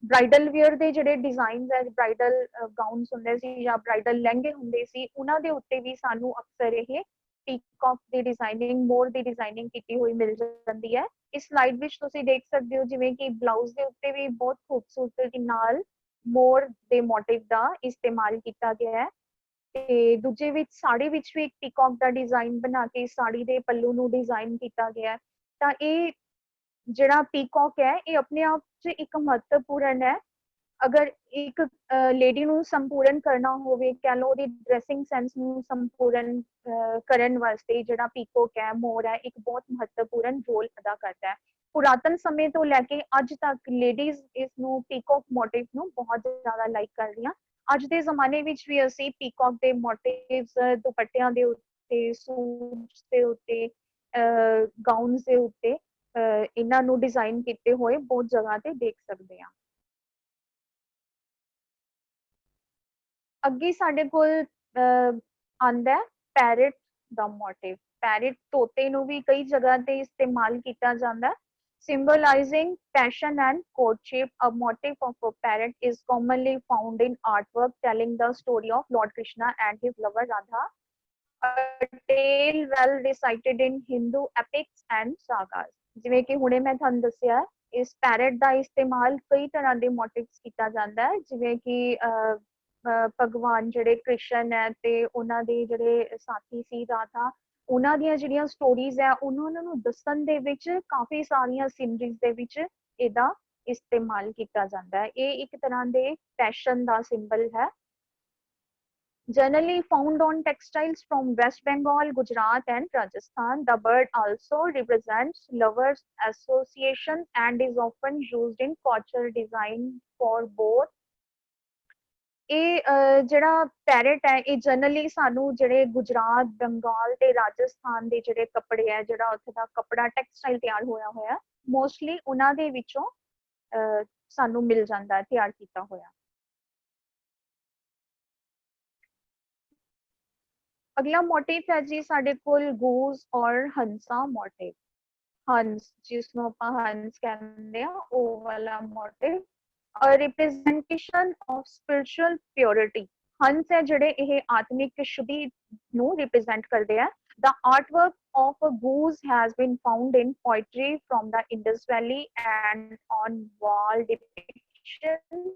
ਬ੍ਰਾਈਡਲ ਵੇਅਰ ਦੇ ਜਿਹੜੇ ਡਿਜ਼ਾਈਨਸ ਹੈ, ਬ੍ਰਾਈਡਲ ਗਾਊਨਸ ਹੁੰਦੇ ਸੀ ਜਾਂ ਬ੍ਰਾਈਡਲ ਲਹਿੰਗੇ ਹੁੰਦੇ ਸੀ, ਉਹਨਾਂ ਦੇ ਉੱਤੇ ਵੀ ਸਾਨੂੰ ਅਕਸਰ ਇਹ ਪੀਕੌਕ ਦੀ ਡਿਜ਼ਾਈਨਿੰਗ, ਮੋਰ ਦੀ ਡਿਜ਼ਾਈਨਿੰਗ ਕੀਤੀ ਹੋਈ ਮਿਲ ਜਾਂਦੀ ਹੈ। ਇਸ ਸਲਾਈਡ ਵਿੱਚ ਤੁਸੀਂ ਦੇਖ ਸਕਦੇ ਹੋ ਜਿਵੇਂ ਕਿ ਬਲਾਊਜ਼ ਦੇ ਉੱਤੇ ਵੀ ਬਹੁਤ ਖੂਬਸੂਰਤੀ ਨਾਲ ਮੋਰ ਦੇ ਮੋਟਿਵ ਦਾ ਇਸਤੇਮਾਲ ਕੀਤਾ ਗਿਆ ਹੈ, ਤੇ ਦੂਜੇ ਵਿੱਚ ਸਾੜੀ ਵਿੱਚ ਵੀ ਇੱਕ ਪੀਕੌਕ ਦਾ ਡਿਜ਼ਾਈਨ ਬਣਾ ਕੇ ਸਾੜੀ ਦੇ ਪੱਲੂ ਨੂੰ ਡਿਜ਼ਾਈਨ ਕੀਤਾ ਗਿਆ। ਤਾਂ ਇਹ ਜਿਹੜਾ ਪੀਕੌਕ ਹੈ ਇਹ ਆਪਣੇ ਆਪ 'ਚ ਇੱਕ ਮਹੱਤਵਪੂਰਨ ਹੈ। ਅਗਰ ਇੱਕ ਲੇਡੀ ਨੂੰ ਸੰਪੂਰਨ ਕਰਨਾ ਹੋਵੇ, ਕਹਿ ਲਓ ਉਹਦੀ ਡਰੈਸਿੰਗ ਸੈਂਸ ਨੂੰ ਸੰਪੂਰਨ ਕਰਨ ਵਾਸਤੇ ਜਿਹੜਾ ਪੀਕੌਕ ਹੈ, ਮੋਰ ਹੈ, ਇੱਕ ਬਹੁਤ ਮਹੱਤਵਪੂਰਨ ਰੋਲ ਅਦਾ ਕਰਦਾ ਹੈ। ਪੁਰਾਤਨ ਸਮੇਂ ਤੋਂ ਲੈ ਕੇ ਅੱਜ ਤੱਕ ਲੇਡੀਜ਼ ਇਸ ਨੂੰ ਪੀਕੌਕ ਮੋਟਿਵ ਨੂੰ ਬਹੁਤ ਜ਼ਿਆਦਾ ਲਾਈਕ ਕਰ ਰਹੀਆਂ। ਅੱਜ ਦੇ ਜ਼ਮਾਨੇ ਵਿੱਚ ਵੀ ਅਸੀਂ ਪੀਕੌਕ ਦੇ ਮੋਟਿਵਸ ਦੁਪੱਟਿਆਂ ਦੇ ਉੱਤੇ, ਸੂਟਸ ਦੇ ਉੱਤੇ, ਗਾਊਨਸ ਦੇ ਉੱਤੇ ਇਹਨਾਂ ਨੂੰ ਡਿਜ਼ਾਈਨ ਕੀਤੇ ਹੋਏ ਬਹੁਤ ਜਗ੍ਹਾ ਤੇ ਦੇਖ ਸਕਦੇ ਹਾਂ। ਅੱਗੇ ਸਾਡੇ ਕੋਲ ਆਂਦਾ ਹੈ ਪੈਰਟ ਦਾ ਮੋਟਿਵ। ਪੈਰਟ ਤੋਤੇ ਨੂੰ ਵੀ ਕਈ ਜਗ੍ਹਾ ਤੇ ਇਸਤੇਮਾਲ ਕੀਤਾ ਜਾਂਦਾ ਹੈ। Symbolizing passion and courtship, a motif of a parrot is commonly found in artwork telling the story of Lord Krishna and his lover Radha, a tale well recited in Hindu epics and sagas. ਜਿਵੇਂ ਕਿ ਹੁਣੇ ਮੈਂ ਤੁਹਾਨੂੰ ਦੱਸਿਆ इस parrot का इस्तेमाल कई तरह के मोटिव्स किया जाता है, जिवें कि भगवान जिहड़े कृष्ण है ते उन्हां दे जिहड़े साथी सी राधा, उन्हां दियां जिहड़ियां स्टोरीज है उन्हां नूं दस्सण दे विच काफ़ी सारियां सीनरीज दे विच इहदा इस्तेमाल किया जाता है। ये एक तरह के पैशन का सिंबल है। Generally found on textiles from West Bengal, Gujarat, and Rajasthan, the bird also represents lovers' association and is often used in cultural design for both ਇਹ ਜਿਹੜਾ ਪੈਰਟ ਹੈ ਇਹ ਜਨਰਲੀ ਸਾਨੂੰ ਜਿਹੜੇ ਗੁਜਰਾਤ, ਬੰਗਾਲ ਤੇ ਰਾਜਸਥਾਨ ਦੇ ਜਿਹੜੇ ਕੱਪੜੇ ਹੈ, ਜਿਹੜਾ ਉੱਥੇ ਦਾ ਕੱਪੜਾ ਟੈਕਸਟਾਈਲ ਤਿਆਰ ਹੋਇਆ ਹੋਇਆ ਮੋਸਟਲੀ ਉਹਨਾਂ ਦੇ ਵਿੱਚੋਂ ਸਾਨੂੰ ਮਿਲ ਜਾਂਦਾ ਹੈ ਤਿਆਰ ਕੀਤਾ ਹੋਇਆ। अगला मोटिव है जी साडे कोल गूज और हंसा मोटिव। हंस जिसनों आपां हंस कहंदे आ ओ वाला motive, a representation of spiritual purity। हंस है जिहड़े इह आत्मिक शुद्धि नूं रिप्रेजेंट करदे आ। The artwork of a goose has been found in poetry from the Indus Valley and on wall depictions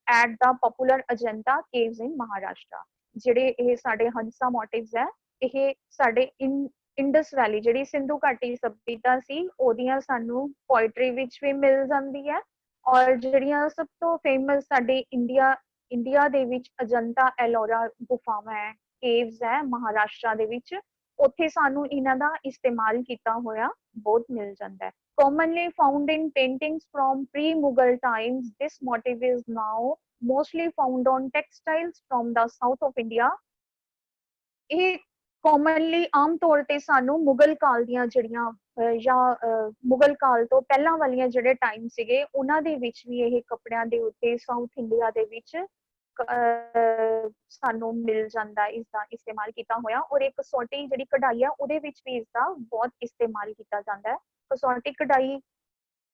at the popular Ajanta caves in Maharashtra। ਜਿਹੜੇ ਇਹ ਸਾਡੇ ਹੰਸਾ ਮੋਟਿਵਸ ਹੈ ਇਹ ਸਾਡੇ ਇੰਡਸ ਵੈਲੀ ਜਿਹੜੀ ਸਿੰਧੂ ਘਾਟੀ ਸਭਿਅਤਾ ਸੀ ਉਹਦੀਆਂ ਸਾਨੂੰ ਪੋਇਟਰੀ ਵਿੱਚ ਵੀ ਮਿਲ ਜਾਂਦੀ ਹੈ ਔਰ ਜਿਹੜੀਆਂ ਸਭ ਤੋਂ ਫੇਮਸ ਸਾਡੇ ਇੰਡੀਆ ਦੇ ਵਿੱਚ ਅਜੰਤਾ ਐਲੋਰਾ ਗੁਫਾਵਾਂ ਹੈ, ਕੇਵਸ ਹੈ ਮਹਾਰਾਸ਼ਟਰ ਦੇ ਵਿੱਚ, ਉੱਥੇ ਸਾਨੂੰ ਇਹਨਾਂ ਦਾ ਇਸਤੇਮਾਲ ਕੀਤਾ ਹੋਇਆ ਬਹੁਤ ਮਿਲ ਜਾਂਦਾ ਹੈ। Commonly found in paintings from pre-Mughal times, this motif is now mostly found on textiles from the south of India। ਇਹ commonly ਆਮ ਤੌਰ ਤੇ ਸਾਨੂੰ ਮੁਗਲ ਕਾਲ ਦੀਆਂ ਜਿਹੜੀਆਂ ਜਾਂ ਮੁਗਲ ਕਾਲ ਤੋਂ ਪਹਿਲਾਂ ਵਾਲੀਆਂ ਜਿਹੜੇ ਟਾਈਮ ਸੀਗੇ ਉਹਨਾਂ ਦੇ ਵਿੱਚ ਵੀ ਇਹ ਕੱਪੜਿਆਂ ਦੇ ਉੱਤੇ ਸਾਊਥ ਇੰਡੀਆ ਦੇ ਵਿੱਚ ਸਾਨੂੰ ਮਿਲ ਜਾਂਦਾ ਇਸਦਾ ਇਸਤੇਮਾਲ ਕੀਤਾ ਹੋਇਆ। ਔਰ ਇੱਕ ਕਸੌਟੀ ਜਿਹੜੀ ਕਢਾਈ ਆ ਉਹਦੇ ਵਿੱਚ ਵੀ ਇਸਦਾ ਬਹੁਤ ਇਸਤੇਮਾਲ ਕੀਤਾ ਜਾਂਦਾ ਹੈ। ਕਸੌਟੀ ਕਢਾਈ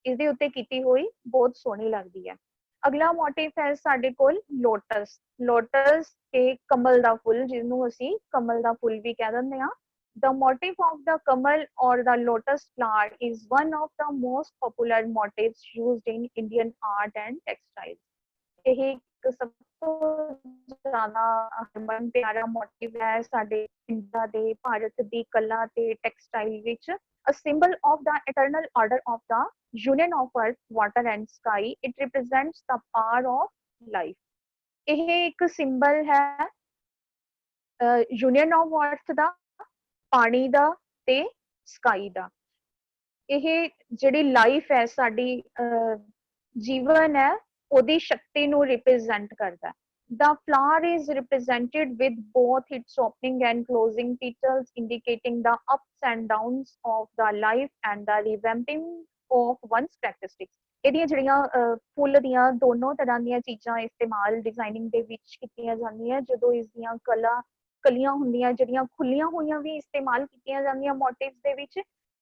इसदे उत्ते कीती हुई बहुत सोहनी लगदी है। अगला मोटिव है साडे कोल लोटस। लोटस के कमल दा फुल जिसनूं असीं कमल दा फुल भी कह दिंदे हां। The motif of the kamal or the lotus flower is one of the most popular motifs used in Indian art and textiles। ਇਹ ਇੱਕ ਸਭ ਤੋਂ ਜ਼ਿਆਦਾ ਹਰਮਨ ਪਿਆਰਾ ਮੋਟਿਵ ਹੈ ਸਾਡੇ ਇੰਡੀਆ ਦੇ ਭਾਰਤ ਦੀ ਕਲਾ ਤੇ ਟੈਕਸਟਾਈਲ ਵਿੱਚ। A symbol of the eternal order of the union of earth, water and sky, it represents the power of life। ਇਹ ਇੱਕ ਸਿੰਬਲ ਹੈ ਯੂਨੀਅਨ ਆਫ ਅਰਥ ਦਾ, ਪਾਣੀ ਦਾ ਤੇ ਸਕਾਈ ਦਾ। ਇਹ ਜਿਹੜੀ ਲਾਈਫ ਹੈ ਸਾਡੀ ਜੀਵਨ ਹੈ ਉਹਦੀ ਸ਼ਕਤੀ ਨੂੰ ਰਿਪਰੈਜ਼ੈਂਟ ਕਰਦਾ। The flower is represented with both its opening and closing petals, indicating the ups and downs of the life and the revamping of one's characteristics। ਇਹਦੀਆਂ ਜਿਹੜੀਆਂ ਫੁੱਲ ਦੀਆਂ ਦੋਨੋਂ ਤਰ੍ਹਾਂ ਦੀਆਂ ਚੀਜ਼ਾਂ ਇਸਤੇਮਾਲ ਡਿਜ਼ਾਈਨਿੰਗ ਦੇ ਵਿੱਚ ਕੀਤੀਆਂ ਜਾਂਦੀਆਂ। ਜਦੋਂ ਇਸ ਦੀਆਂ ਕਲੀਆਂ ਹੁੰਦੀਆਂ ਜਿਹੜੀਆਂ ਖੁੱਲੀਆਂ ਹੋਈਆਂ ਵੀ ਇਸਤੇਮਾਲ ਕੀਤੀਆਂ ਜਾਂਦੀਆਂ ਮੋਟਿਵਸ ਦੇ ਵਿੱਚ,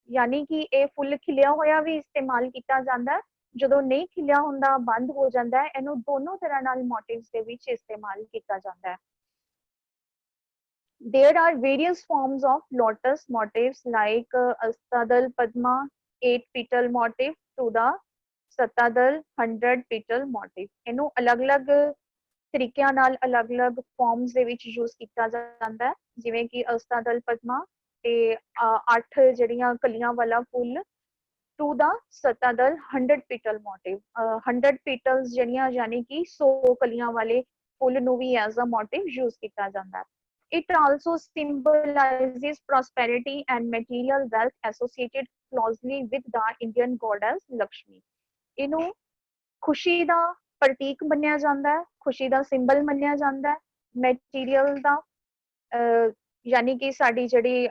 ਯਾਨੀ ਕਿ ਇਹ ਫੁੱਲ ਖਿਲਿਆ ਹੋਇਆ ਵੀ ਇਸਤੇਮਾਲ ਕੀਤਾ ਜਾਂਦਾ। ਜਦੋਂ ਨਹੀਂ ਖਿਲਿਆ ਹੁੰਦਾ ਬੰਦ ਹੋ ਜਾਂਦਾ ਹੈ, ਇਹਨੂੰ ਦੋਨੋਂ ਤਰ੍ਹਾਂ ਨਾਲ ਮੋਟਿਵਸ ਦੇ ਵਿੱਚ ਇਸਤੇਮਾਲ ਕੀਤਾ ਜਾਂਦਾ ਹੈ। There are various forms of lotus motifs like Astadal Padma 8 petal motif to the Satadal 100 petal motif। ਇਹਨੂੰ ਅਲੱਗ-ਅਲੱਗ ਤਰੀਕਿਆਂ ਨਾਲ ਅਲੱਗ-ਅਲੱਗ ਫਾਰਮਸ ਦੇ ਵਿੱਚ ਯੂਜ਼ ਕੀਤਾ ਜਾਂਦਾ ਹੈ, ਜਿਵੇਂ ਕਿ ਅਸਤਾਦਲ ਪਦਮਾ ਤੇ 8 ਜਿਹੜੀਆਂ ਕਲੀਆਂ ਵਾਲਾ ਫੁੱਲ to the Satadal 100 petal motif। 100 petals ਜਿਹੜੀਆਂ ਯਾਨੀ ਕਿ 100 ਕਲੀਆਂ ਵਾਲੇ ਫੁੱਲ ਨੂੰ ਵੀ ਐਜ਼ ਅ ਮੋਟਿਵ ਯੂਜ਼ ਕੀਤਾ ਜਾਂਦਾ ਹੈ। It also symbolizes prosperity and material wealth associated closely with the Indian goddess Lakshmi। ਇਹਨੂੰ ਖੁਸ਼ੀ ਦਾ ਪ੍ਰਤੀਕ ਮੰਨਿਆ ਜਾਂਦਾ ਹੈ, ਖੁਸ਼ੀ ਦਾ ਸਿੰਬਲ ਮੰਨਿਆ ਜਾਂਦਾ ਹੈ, ਮੈਟੀਰੀਅਲ ਦਾ ਯਾਨੀ ਕਿ ਸਾਡੀ ਜਿਹੜੀ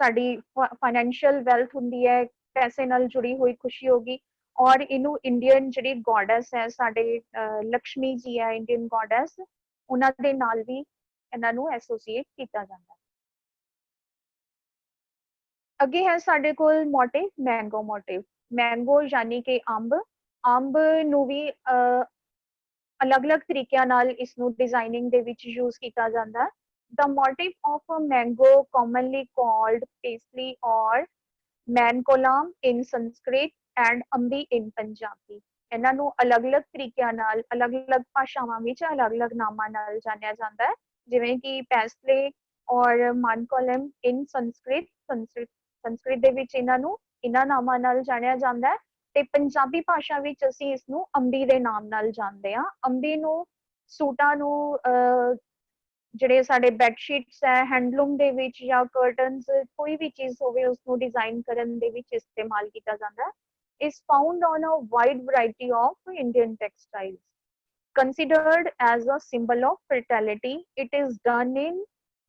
ਸਾਡੀ ਫਾਈਨੈਂਸ਼ੀਅਲ ਵੈਲਥ ਹੁੰਦੀ ਹੈ, ਪੈਸੇ ਨਾਲ ਜੁੜੀ ਹੋਈ ਖੁਸ਼ੀ ਹੋਗੀ। ਔਰ ਇਹਨੂੰ ਇੰਡੀਅਨ ਜਿਹੜੀ ਗੋਡੈਸ ਹੈ ਸਾਡੇ ਲక్ష్ਮੀ ਜੀ ਹੈ ਇੰਡੀਅਨ ਗੋਡੈਸ, ਉਹਨਾਂ ਦੇ ਨਾਲ ਵੀ ਇਹਨਾਂ ਨੂੰ ਐਸੋਸੀਏਟ ਕੀਤਾ ਜਾਂਦਾ। ਅੱਗੇ ਹੈ ਸਾਡੇ ਕੋਲ ਮੋਟਿਵ ਮੈਂਗੋ ਮੋਟਿਵ। ਮੈਂਗੋ ਯਾਨੀ ਕਿ ਅੰਬ ਨੂੰ ਵੀ ਅਲੱਗ-ਅਲੱਗ ਤਰੀਕਿਆਂ ਨਾਲ ਇਸ ਨੂੰ ਡਿਜ਼ਾਈਨਿੰਗ ਦੇ ਵਿੱਚ ਯੂਜ਼ ਕੀਤਾ ਜਾਂਦਾ ਹੈ। The motif of a mango, commonly called paisley or मैनकोलाम in Sanskrit and ambi in Punjabi. ਇਹਨਾਂ ਨੂੰ ਅਲੱਗ-ਅਲੱਗ ਤਰੀਕਿਆਂ ਨਾਲ ਅਲੱਗ-ਅਲੱਗ ਭਾਸ਼ਾਵਾਂ ਵਿੱਚ ਅਲੱਗ-ਅਲੱਗ ਨਾਮਾਂ ਨਾਲ ਜਾਣਿਆ ਜਾਂਦਾ ਹੈ, ਜਿਵੇਂ ਕਿ ਪੈਸਲੇ ਔਰ ਮਾਨਕੋਲਮ ਇਨ ਸੰਸਕ੍ਰਿਤ ਦੇ ਵਿੱਚ ਇਹਨਾਂ ਨੂੰ ਇਹਨਾਂ ਨਾਮਾਂ ਨਾਲ ਜਾਣਿਆ ਜਾਂਦਾ ਹੈ, ਤੇ ਪੰਜਾਬੀ ਭਾਸ਼ਾ ਵਿੱਚ ਅਸੀਂ ਇਸ ਨੂੰ ਅੰਬੀ ਦੇ ਨਾਮ ਨਾਲ ਜਾਣਦੇ ਹਾਂ। ਅੰਬੀ ਨੂੰ ਸੂਟਾਂ ਨੂੰ ਜਿਹੜੇ ਸਾਡੇ ਬੈੱਡਸ਼ੀਟਸ ਹੈ ਹੈਂਡਲੂਮ ਦੇ ਵਿੱਚ ਜਾਂ ਕਰਟਨਸ ਕੋਈ ਵੀ ਚੀਜ਼ ਹੋਵੇ ਉਸਨੂੰ ਡਿਜ਼ਾਈਨ ਕਰਨ ਦੇ ਵਿੱਚ ਇਸਤੇਮਾਲ ਕੀਤਾ ਜਾਂਦਾ ਹੈ। is found on a wide variety of Indian textiles. Considered as a symbol of fertility, it is done in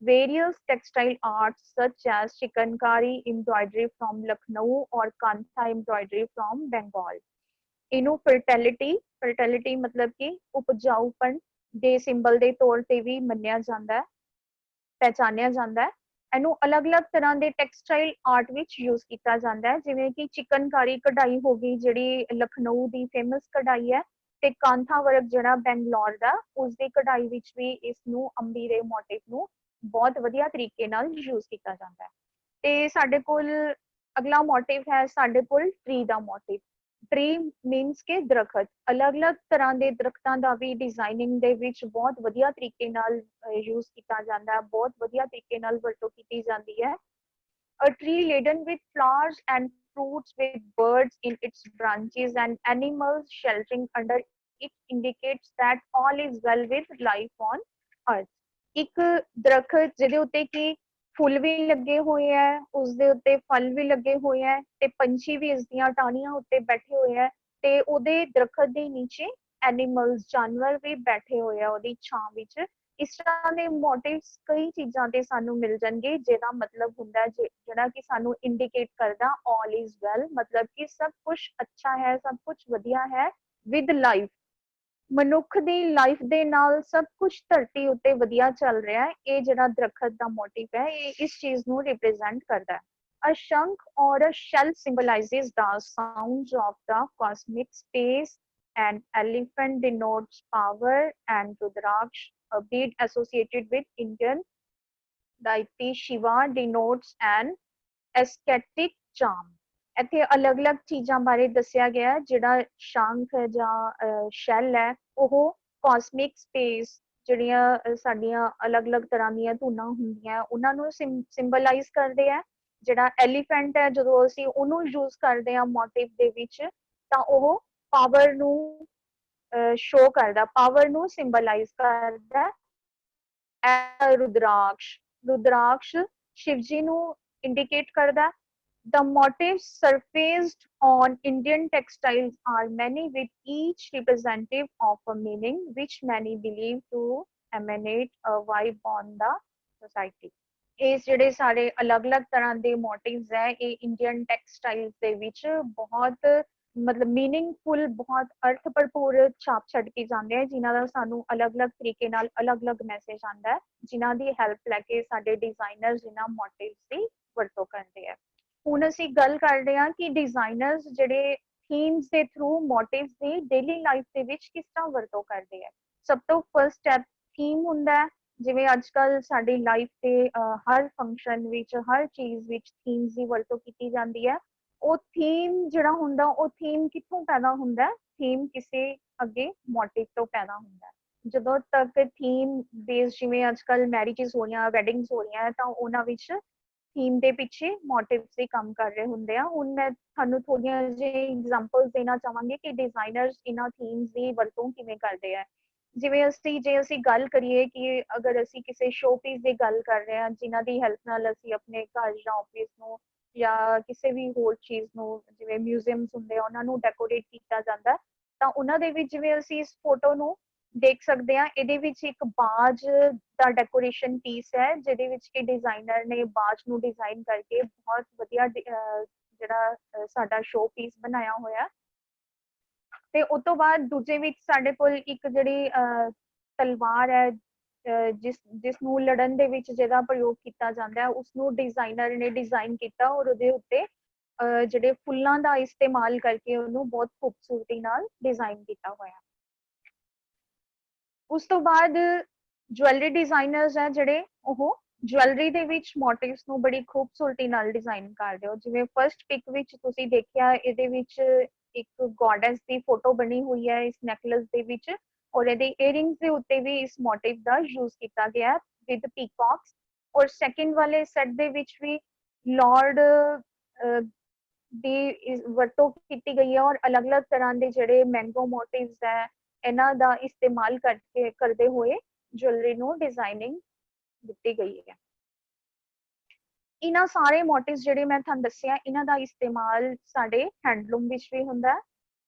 various textile arts such as chikankari embroidery from Lucknow or kantha embroidery from Bengal. ਇਹਨੂੰ fertility ਮਤਲਬ ਕਿ ਉਪਜਾਊਪਣ ਦੇ symbol ਦੇ ਤੌਰ ਤੇ ਵੀ ਮੰਨਿਆ ਜਾਂਦਾ ਹੈ, ਪਹਿਚਾਨਿਆ ਜਾਂਦਾ ਹੈ। ਇਹਨੂੰ ਅਲੱਗ-ਅਲੱਗ ਤਰ੍ਹਾਂ ਦੇ ਟੈਕਸਟਾਈਲ ਆਰਟ ਵਿੱਚ ਯੂਜ਼ ਕੀਤਾ ਜਾਂਦਾ ਹੈ, ਜਿਵੇਂ ਕਿ ਚਿਕਨਕਾਰੀ ਕਢਾਈ ਹੋ ਗਈ ਜਿਹੜੀ ਲਖਨਊ ਦੀ ਫੇਮਸ ਕਢਾਈ ਹੈ, ਤੇ ਕਾਂਥਾ ਵਰਕ ਜਿਹੜਾ ਬੈਂਗਲੌਰ ਦਾ, ਉਸ ਦੀ ਕਢਾਈ ਵਿੱਚ ਵੀ ਇਸ ਨੂੰ ਅੰਬੀ ਦੇ ਮੋਟਿਵ ਨੂੰ ਬਹੁਤ ਵਧੀਆ ਤਰੀਕੇ ਨਾਲ ਯੂਜ਼ ਕੀਤਾ ਜਾਂਦਾ ਹੈ। ਤੇ ਸਾਡੇ ਕੋਲ ਅਗਲਾ ਮੋਟਿਵ ਹੈ ਸਾਡੇ ਕੋਲ ਟਰੀ ਦਾ ਮੋਟਿਵ। ਟਰੀ ਮੀਨਸ ਕਿ ਦਰਖਤ, ਅਲੱਗ-ਅਲੱਗ ਤਰ੍ਹਾਂ ਦੇ ਦਰਖਤਾਂ ਦਾ ਵੀ ਡਿਜ਼ਾਈਨਿੰਗ ਦੇ ਵਿੱਚ ਬਹੁਤ ਵਧੀਆ ਤਰੀਕੇ ਨਾਲ ਯੂਜ਼ ਕੀਤਾ ਜਾਂਦਾ ਹੈ, ਬਹੁਤ ਵਧੀਆ ਤਰੀਕੇ ਨਾਲ ਵਰਤੋਂ ਕੀਤੀ ਜਾਂਦੀ ਹੈ। A tree laden with flowers and fruits with birds in its branches and animals sheltering under it indicates that all is well with life on earth. ਇੱਕ ਦਰਖਤ ਜਿਹਦੇ ਉੱਤੇ ਕਿ ਫੁੱਲ ਵੀ ਲੱਗੇ ਹੋਏ ਹੈ, ਉਸਦੇ ਉੱਤੇ ਫਲ ਵੀ ਲੱਗੇ ਹੋਏ ਹੈ, ਤੇ ਪੰਛੀ ਵੀ ਇਸ ਦੀਆਂ ਟਾਹਣੀਆਂ ਉੱਤੇ ਬੈਠੇ ਹੋਏ ਹੈ, ਤੇ ਉਹਦੇ ਦਰਖਤ ਦੇ ਨੀਚੇ ਐਨੀਮਲਸ ਜਾਨਵਰ ਵੀ ਬੈਠੇ ਹੋਏ ਆ ਉਹਦੀ ਛਾਂ ਵਿੱਚ। ਇਸ ਤਰ੍ਹਾਂ ਦੇ ਮੋਟਿਵਸ ਕਈ ਚੀਜ਼ਾਂ ਤੇ ਸਾਨੂੰ ਮਿਲ ਜਾਣਗੇ, ਜਿਹਦਾ ਮਤਲਬ ਹੁੰਦਾ ਜਿਹੜਾ ਕਿ ਸਾਨੂੰ ਇੰਡੀਕੇਟ ਕਰਦਾ all is well, ਮਤਲਬ ਕਿ ਸਭ ਕੁਝ ਅੱਛਾ ਹੈ, ਸਭ ਕੁਝ ਵਧੀਆ ਹੈ ਵਿਦ ਲਾਈਫ। ਮਨੁੱਖ ਦੀ ਲਾਈਫ ਦੇ ਨਾਲ ਸਭ ਕੁਝ ਧਰਤੀ ਉੱਤੇ ਵਧੀਆ ਚੱਲ ਰਿਹਾ ਹੈ। ਇਹ ਜਿਹੜਾ ਦਰਖਤ ਦਾ ਮੋਟਿਵ ਹੈ ਇਹ ਇਸ ਚੀਜ਼ ਨੂੰ ਰਿਪਰੈਜ਼ੈਂਟ ਕਰਦਾ ਹੈ। A shank or a shell symbolizes the sounds of the cosmic space, and elephant denotes power, and Rudraksh, a bead associated with Indian deity Shiva, denotes an aesthetic charm. ਇੱਥੇ ਅਲੱਗ-ਅਲੱਗ ਚੀਜ਼ਾਂ ਬਾਰੇ ਦੱਸਿਆ ਗਿਆ, ਜਿਹੜਾ ਸ਼ੰਖ ਜਾਂ ਸ਼ੈਲ ਹੈ ਉਹ ਕਾਸਮਿਕ ਸਪੇਸ, ਜਿਹੜੀਆਂ ਸਾਡੀਆਂ ਅਲੱਗ-ਅਲੱਗ ਤਰ੍ਹਾਂ ਦੀਆਂ ਧੁਨਾਂ ਹੁੰਦੀਆਂ ਉਹਨਾਂ ਨੂੰ ਸਿੰਬਲਾਈਜ਼ ਕਰਦੇ ਆ। ਜਿਹੜਾ ਐਲੀਫੈਂਟ ਹੈ ਜਦੋਂ ਅਸੀਂ ਉਹਨੂੰ ਯੂਜ਼ ਕਰਦੇ ਹਾਂ ਮੋਟਿਵ ਦੇ ਵਿੱਚ ਤਾਂ ਉਹ ਪਾਵਰ ਨੂੰ ਸ਼ੋ ਕਰਦਾ, ਪਾਵਰ ਨੂੰ ਸਿੰਬਲਾਈਜ਼ ਕਰਦਾ। ਰੁਦਰਾਕਸ਼ ਸ਼ਿਵ ਜੀ ਨੂੰ ਇੰਡੀਕੇਟ ਕਰਦਾ। The motifs surfaced on Indian textiles are many, with each representative of a meaning which many believe to emanate a vibe on the society. ਇਸ ਜਿਹੜੇ ਸਾਰੇ ਅਲੱਗ-ਅਲੱਗ ਤਰ੍ਹਾਂ ਦੇ ਮੋਟਿਵਸ ਹੈ ਇਹ ਇੰਡੀਅਨ ਟੈਕਸਟਾਈਲਸ ਦੇ ਵਿੱਚ ਬਹੁਤ ਮਤਲਬ ਮੀਨਿੰਗਫੁਲ, ਬਹੁਤ ਅਰਥ ਭਰਪੂਰ ਛਾਪ ਛੱਡ ਕੇ ਜਾਂਦੇ ਆ, ਜਿਨ੍ਹਾਂ ਦਾ ਸਾਨੂੰ ਅਲੱਗ-ਅਲੱਗ ਤਰੀਕੇ ਨਾਲ ਅਲੱਗ-ਅਲੱਗ ਮੈਸੇਜ ਆਉਂਦਾ ਹੈ, ਜਿਨ੍ਹਾਂ ਦੀ ਹੈਲਪ ਲੈ ਕੇ ਸਾਡੇ ਡਿਜ਼ਾਈਨਰਸ ਇਹਨਾਂ ਮੋਟਿਵਸ ਦੀ ਵਰਤੋਂ ਕਰਦੇ ਆ। ਹੁਣ ਅਸੀਂ ਗੱਲ ਕਰਦੇ ਹਾਂ ਕਿ ਡਿਜ਼ਾਈਨਰਸ ਜਿਹੜੇ ਥੀਮਸ ਦੇ ਥਰੂ ਮੋਟਿਵਸ ਦੀ ਡੇਲੀ ਲਾਈਫ ਦੇ ਵਿੱਚ ਕਿਸ ਤਰ੍ਹਾਂ ਵਰਤੋਂ ਕਰਦੇ ਆ। ਸਭ ਤੋਂ ਫਰਸਟ ਸਟੈਪ ਥੀਮ ਹੁੰਦਾ ਹੈ, ਜਿਵੇਂ ਅੱਜ ਕੱਲ ਸਾਡੀ ਲਾਈਫ ਦੇ ਹਰ ਫੰਕਸ਼ਨ ਵਿੱਚ ਹਰ ਚੀਜ਼ ਵਿੱਚ ਥੀਮਸ ਦੀ ਵਰਤੋਂ ਕੀਤੀ ਜਾਂਦੀ ਹੈ। ਉਹ ਥੀਮ ਜਿਹੜਾ ਹੁੰਦਾ ਉਹ ਥੀਮ ਕਿੱਥੋਂ ਪੈਦਾ ਹੁੰਦਾ ਹੈ? ਥੀਮ ਕਿਸੇ ਅੱਗੇ ਮੋਟਿਵ ਤੋਂ ਪੈਦਾ ਹੁੰਦਾ ਹੈ। ਜਦੋਂ ਤੱਕ ਥੀਮ ਬੇਸ, ਜਿਵੇਂ ਅੱਜ ਕੱਲ ਮੈਰਿਜਸ ਹੋ ਰਹੀਆਂ, ਵੈਡਿੰਗਸ ਹੋ ਰਹੀਆਂ, ਤਾਂ ਉਹਨਾਂ ਵਿੱਚ ਥੀਮ ਦੇ ਪਿੱਛੇ ਮੋਟਿਵਸ ਦੇ ਕੰਮ ਕਰ ਰਹੇ ਹੁੰਦੇ ਆ। ਹੁਣ ਮੈਂ ਤੁਹਾਨੂੰ ਥੋੜੀਆਂ ਜਿਹੀ ਐਗਜ਼ਾਮਪਲਸ ਦੇਣਾ ਚਾਹਾਂਗੀ ਕਿ ਡਿਜ਼ਾਈਨਰਸ ਇਹਨਾਂ ਥੀਮਸ ਦੀ ਵਰਤੋਂ ਕਿਵੇਂ ਕਰਦੇ ਆ। ਜਿਵੇਂ ਜੇ ਅਸੀਂ ਗੱਲ ਕਰੀਏ ਕਿ ਅਗਰ ਅਸੀਂ ਕਿਸੇ ਸ਼ੋਪੀਸ ਦੀ ਗੱਲ ਕਰ ਰਹੇ ਹਾਂ ਜਿਨ੍ਹਾਂ ਦੀ ਹੈਲਪ ਨਾਲ ਅਸੀਂ ਆਪਣੇ ਘਰ ਜਾਂ ਆਫਿਸ ਨੂੰ ਜਾਂ ਕਿਸੇ ਵੀ ਹੋਰ ਚੀਜ਼ ਨੂੰ, ਜਿਵੇਂ ਮਿਊਜ਼ੀਅਮਸ ਹੁੰਦੇ ਆ ਉਹਨਾਂ ਨੂੰ ਡੈਕੋਰੇਟ ਕੀਤਾ ਜਾਂਦਾ, ਤਾਂ ਉਹਨਾਂ ਦੇ ਵਿੱਚ ਜਿਵੇਂ ਅਸੀਂ ਇਸ ਫੋਟੋ ਨੂੰ ਦੇਖ ਸਕਦੇ ਹਾਂ, ਇਹਦੇ ਵਿੱਚ ਇੱਕ ਬਾਜ ਦਾ ਡੈਕੋਰੇਸ਼ਨ ਪੀਸ ਹੈ ਜਿਹਦੇ ਵਿੱਚ ਕਿ ਡਿਜ਼ਾਈਨਰ ਨੇ ਬਾਜ ਨੂੰ ਡਿਜ਼ਾਈਨ ਕਰਕੇ ਬਹੁਤ ਵਧੀਆ ਜਿਹੜਾ ਸਾਡਾ ਸ਼ੋ ਪੀਸ ਬਣਾਇਆ ਹੋਇਆ। ਤੇ ਉਸ ਤੋਂ ਬਾਅਦ ਦੂਜੇ ਵਿੱਚ ਸਾਡੇ ਕੋਲ ਇੱਕ ਜਿਹੜੀ ਤਲਵਾਰ ਹੈ ਜਿਸ ਨੂੰ ਲੜਨ ਦੇ ਵਿੱਚ ਜਿਹਦਾ ਪ੍ਰਯੋਗ ਕੀਤਾ ਜਾਂਦਾ ਹੈ, ਉਸਨੂੰ ਡਿਜ਼ਾਈਨਰ ਨੇ ਡਿਜ਼ਾਈਨ ਕੀਤਾ ਔਰ ਉਹਦੇ ਉੱਤੇ ਜਿਹੜੇ ਫੁੱਲਾਂ ਦਾ ਇਸਤੇਮਾਲ ਕਰਕੇ ਉਹਨੂੰ ਬਹੁਤ ਖੂਬਸੂਰਤੀ ਨਾਲ ਡਿਜ਼ਾਈਨ ਕੀਤਾ ਹੋਇਆ। ਉਸ ਤੋਂ ਬਾਅਦ ਜੁਐਲਰੀ ਡਿਜ਼ਾਈਨਰਸ ਹੈ ਜਿਹੜੇ ਉਹ ज्वेलरी ਦੇ ਵਿੱਚ ਮੋਟਿਵਸ ਨੂੰ ਬੜੀ ਖੂਬਸੂਰਤੀ ਨਾਲ ਡਿਜ਼ਾਈਨ ਕਰਦੇ ਹੋ। ਜਿਵੇਂ ਫਰਸਟ ਪਿਕ ਵਿੱਚ ਤੁਸੀਂ ਦੇਖਿਆ, ਇਹਦੇ ਵਿੱਚ ਇੱਕ ਗੋਡੈਸ ਦੀ ਫੋਟੋ ਬਣੀ ਹੋਈ ਹੈ ਇਸ ਨੈਕਲੇਸ ਦੇ ਵਿੱਚ, ਔਰ ਇਹਦੇ ਈਅਰਿੰਗਸ ਦੇ ਉੱਤੇ ਵੀ ਇਸ ਮੋਟਿਵ ਦਾ ਯੂਜ਼ ਕੀਤਾ ਗਿਆ ਵਿਦ ਪੀਕੌਕਸ। ਔਰ ਸੈਕਿੰਡ ਵਾਲੇ ਸੈੱਟ ਦੇ ਵਿੱਚ ਵੀ ਲਾਰਡ ਦੀ ਵਰਤੋਂ ਕੀਤੀ ਗਈ ਹੈ, ਔਰ ਅਲੱਗ-ਅਲੱਗ ਤਰ੍ਹਾਂ ਦੇ ਜਿਹੜੇ ਮੈਂਗੋ ਮੋਟਿਵਸ ਹੈ ਇਹਨਾਂ ਦਾ ਇਸਤੇਮਾਲ ਕਰਕੇ ਕਰਦੇ ਹੋਏ ज्वेलरी ਨੂੰ ਡਿਜ਼ਾਈਨਿੰਗ ਦਿੱਤੀ ਗਈ ਹੈ। ਇਹਨਾਂ ਸਾਰੇ ਮੋਟਿਵਸ ਜਿਹੜੇ ਮੈਂ ਤੁਹਾਨੂੰ ਦੱਸਿਆ, ਇਹਨਾਂ ਦਾ ਇਸਤੇਮਾਲ ਸਾਡੇ ਹੈਂਡਲੂਮ ਵਿੱਚ ਵੀ ਹੁੰਦਾ ਹੈ।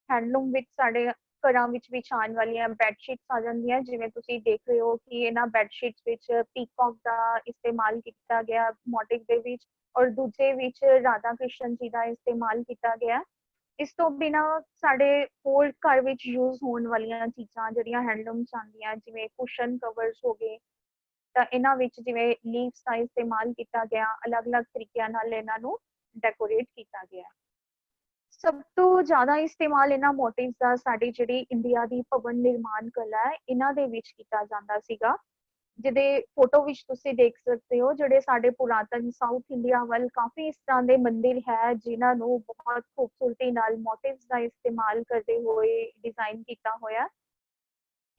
ਹੈਂਡਲੂਮ ਵਿੱਚ ਸਾਡੇ ਘਰਾਂ ਵਿੱਚ ਵਿਛਾਉਣ ਵਾਲੀਆਂ ਬੈੱਡਸ਼ੀਟਸ ਆ ਜਾਂਦੀਆਂ, ਜਿਵੇਂ ਤੁਸੀਂ ਦੇਖ ਰਹੇ ਹੋ ਕਿ ਇਹਨਾਂ ਬੈੱਡਸ਼ੀਟਸ ਵਿੱਚ ਪੀਕੌਕ ਦਾ ਇਸਤੇਮਾਲ ਕੀਤਾ ਗਿਆ ਮੋਟਿਵ ਦੇ ਵਿੱਚ, ਔਰ ਦੂਜੇ ਵਿੱਚ ਰਾਧਾ ਕ੍ਰਿਸ਼ਨ ਜੀ ਦਾ ਇਸਤੇਮਾਲ ਕੀਤਾ ਗਿਆ। ਇਸ ਤੋਂ ਬਿਨਾਂ ਸਾਡੇ ਹੋਰ ਘਰ ਵਿੱਚ ਯੂਜ਼ ਹੋਣ ਵਾਲੀਆਂ ਚੀਜ਼ਾਂ ਜਿਹੜੀਆਂ ਹੈਂਡਲੂਮ 'ਚ ਆਉਂਦੀਆਂ, ਜਿਵੇਂ ਕੁਸ਼ਨ ਕਵਰਸ ਹੋ ਗਏ, ਤਾਂ ਇਹਨਾਂ ਵਿੱਚ ਜਿਵੇਂ ਲੀਵਸ ਦਾ ਇਸਤੇਮਾਲ ਕੀਤਾ ਗਿਆ, ਅਲੱਗ-ਅਲੱਗ ਤਰੀਕਿਆਂ ਨਾਲ ਇਹਨਾਂ ਨੂੰ ਡੈਕੋਰੇਟ ਕੀਤਾ ਗਿਆ। ਸਭ ਤੋਂ ਜ਼ਿਆਦਾ ਇਸਤੇਮਾਲ ਇਹਨਾਂ ਮੋਟਿਵਸ ਦਾ ਸਾਡੀ ਜਿਹੜੀ ਇੰਡੀਆ ਦੀ ਭਵਨ ਨਿਰਮਾਣ ਕਲਾ ਹੈ ਇਹਨਾਂ ਦੇ ਵਿੱਚ ਕੀਤਾ ਜਾਂਦਾ ਸੀਗਾ। ਜਿਹਦੇ ਫੋਟੋ ਵਿੱਚ ਤੁਸੀਂ ਦੇਖ ਸਕਦੇ ਹੋ, ਜਿਹੜੇ ਸਾਡੇ ਪੁਰਾਤਨ ਸਾਊਥ ਇੰਡੀਆ ਵੱਲ ਕਾਫੀ ਇਸ ਤਰ੍ਹਾਂ ਦੇ ਮੰਦਿਰ ਹੈ ਜਿਨ੍ਹਾਂ ਨੂੰ ਬਹੁਤ ਖੂਬਸੂਰਤੀ ਨਾਲ ਮੋਟਿਵਸ ਦਾ ਇਸਤੇਮਾਲ ਕਰਦੇ ਹੋਏ ਡਿਜ਼ਾਈਨ ਕੀਤਾ ਹੋਇਆ।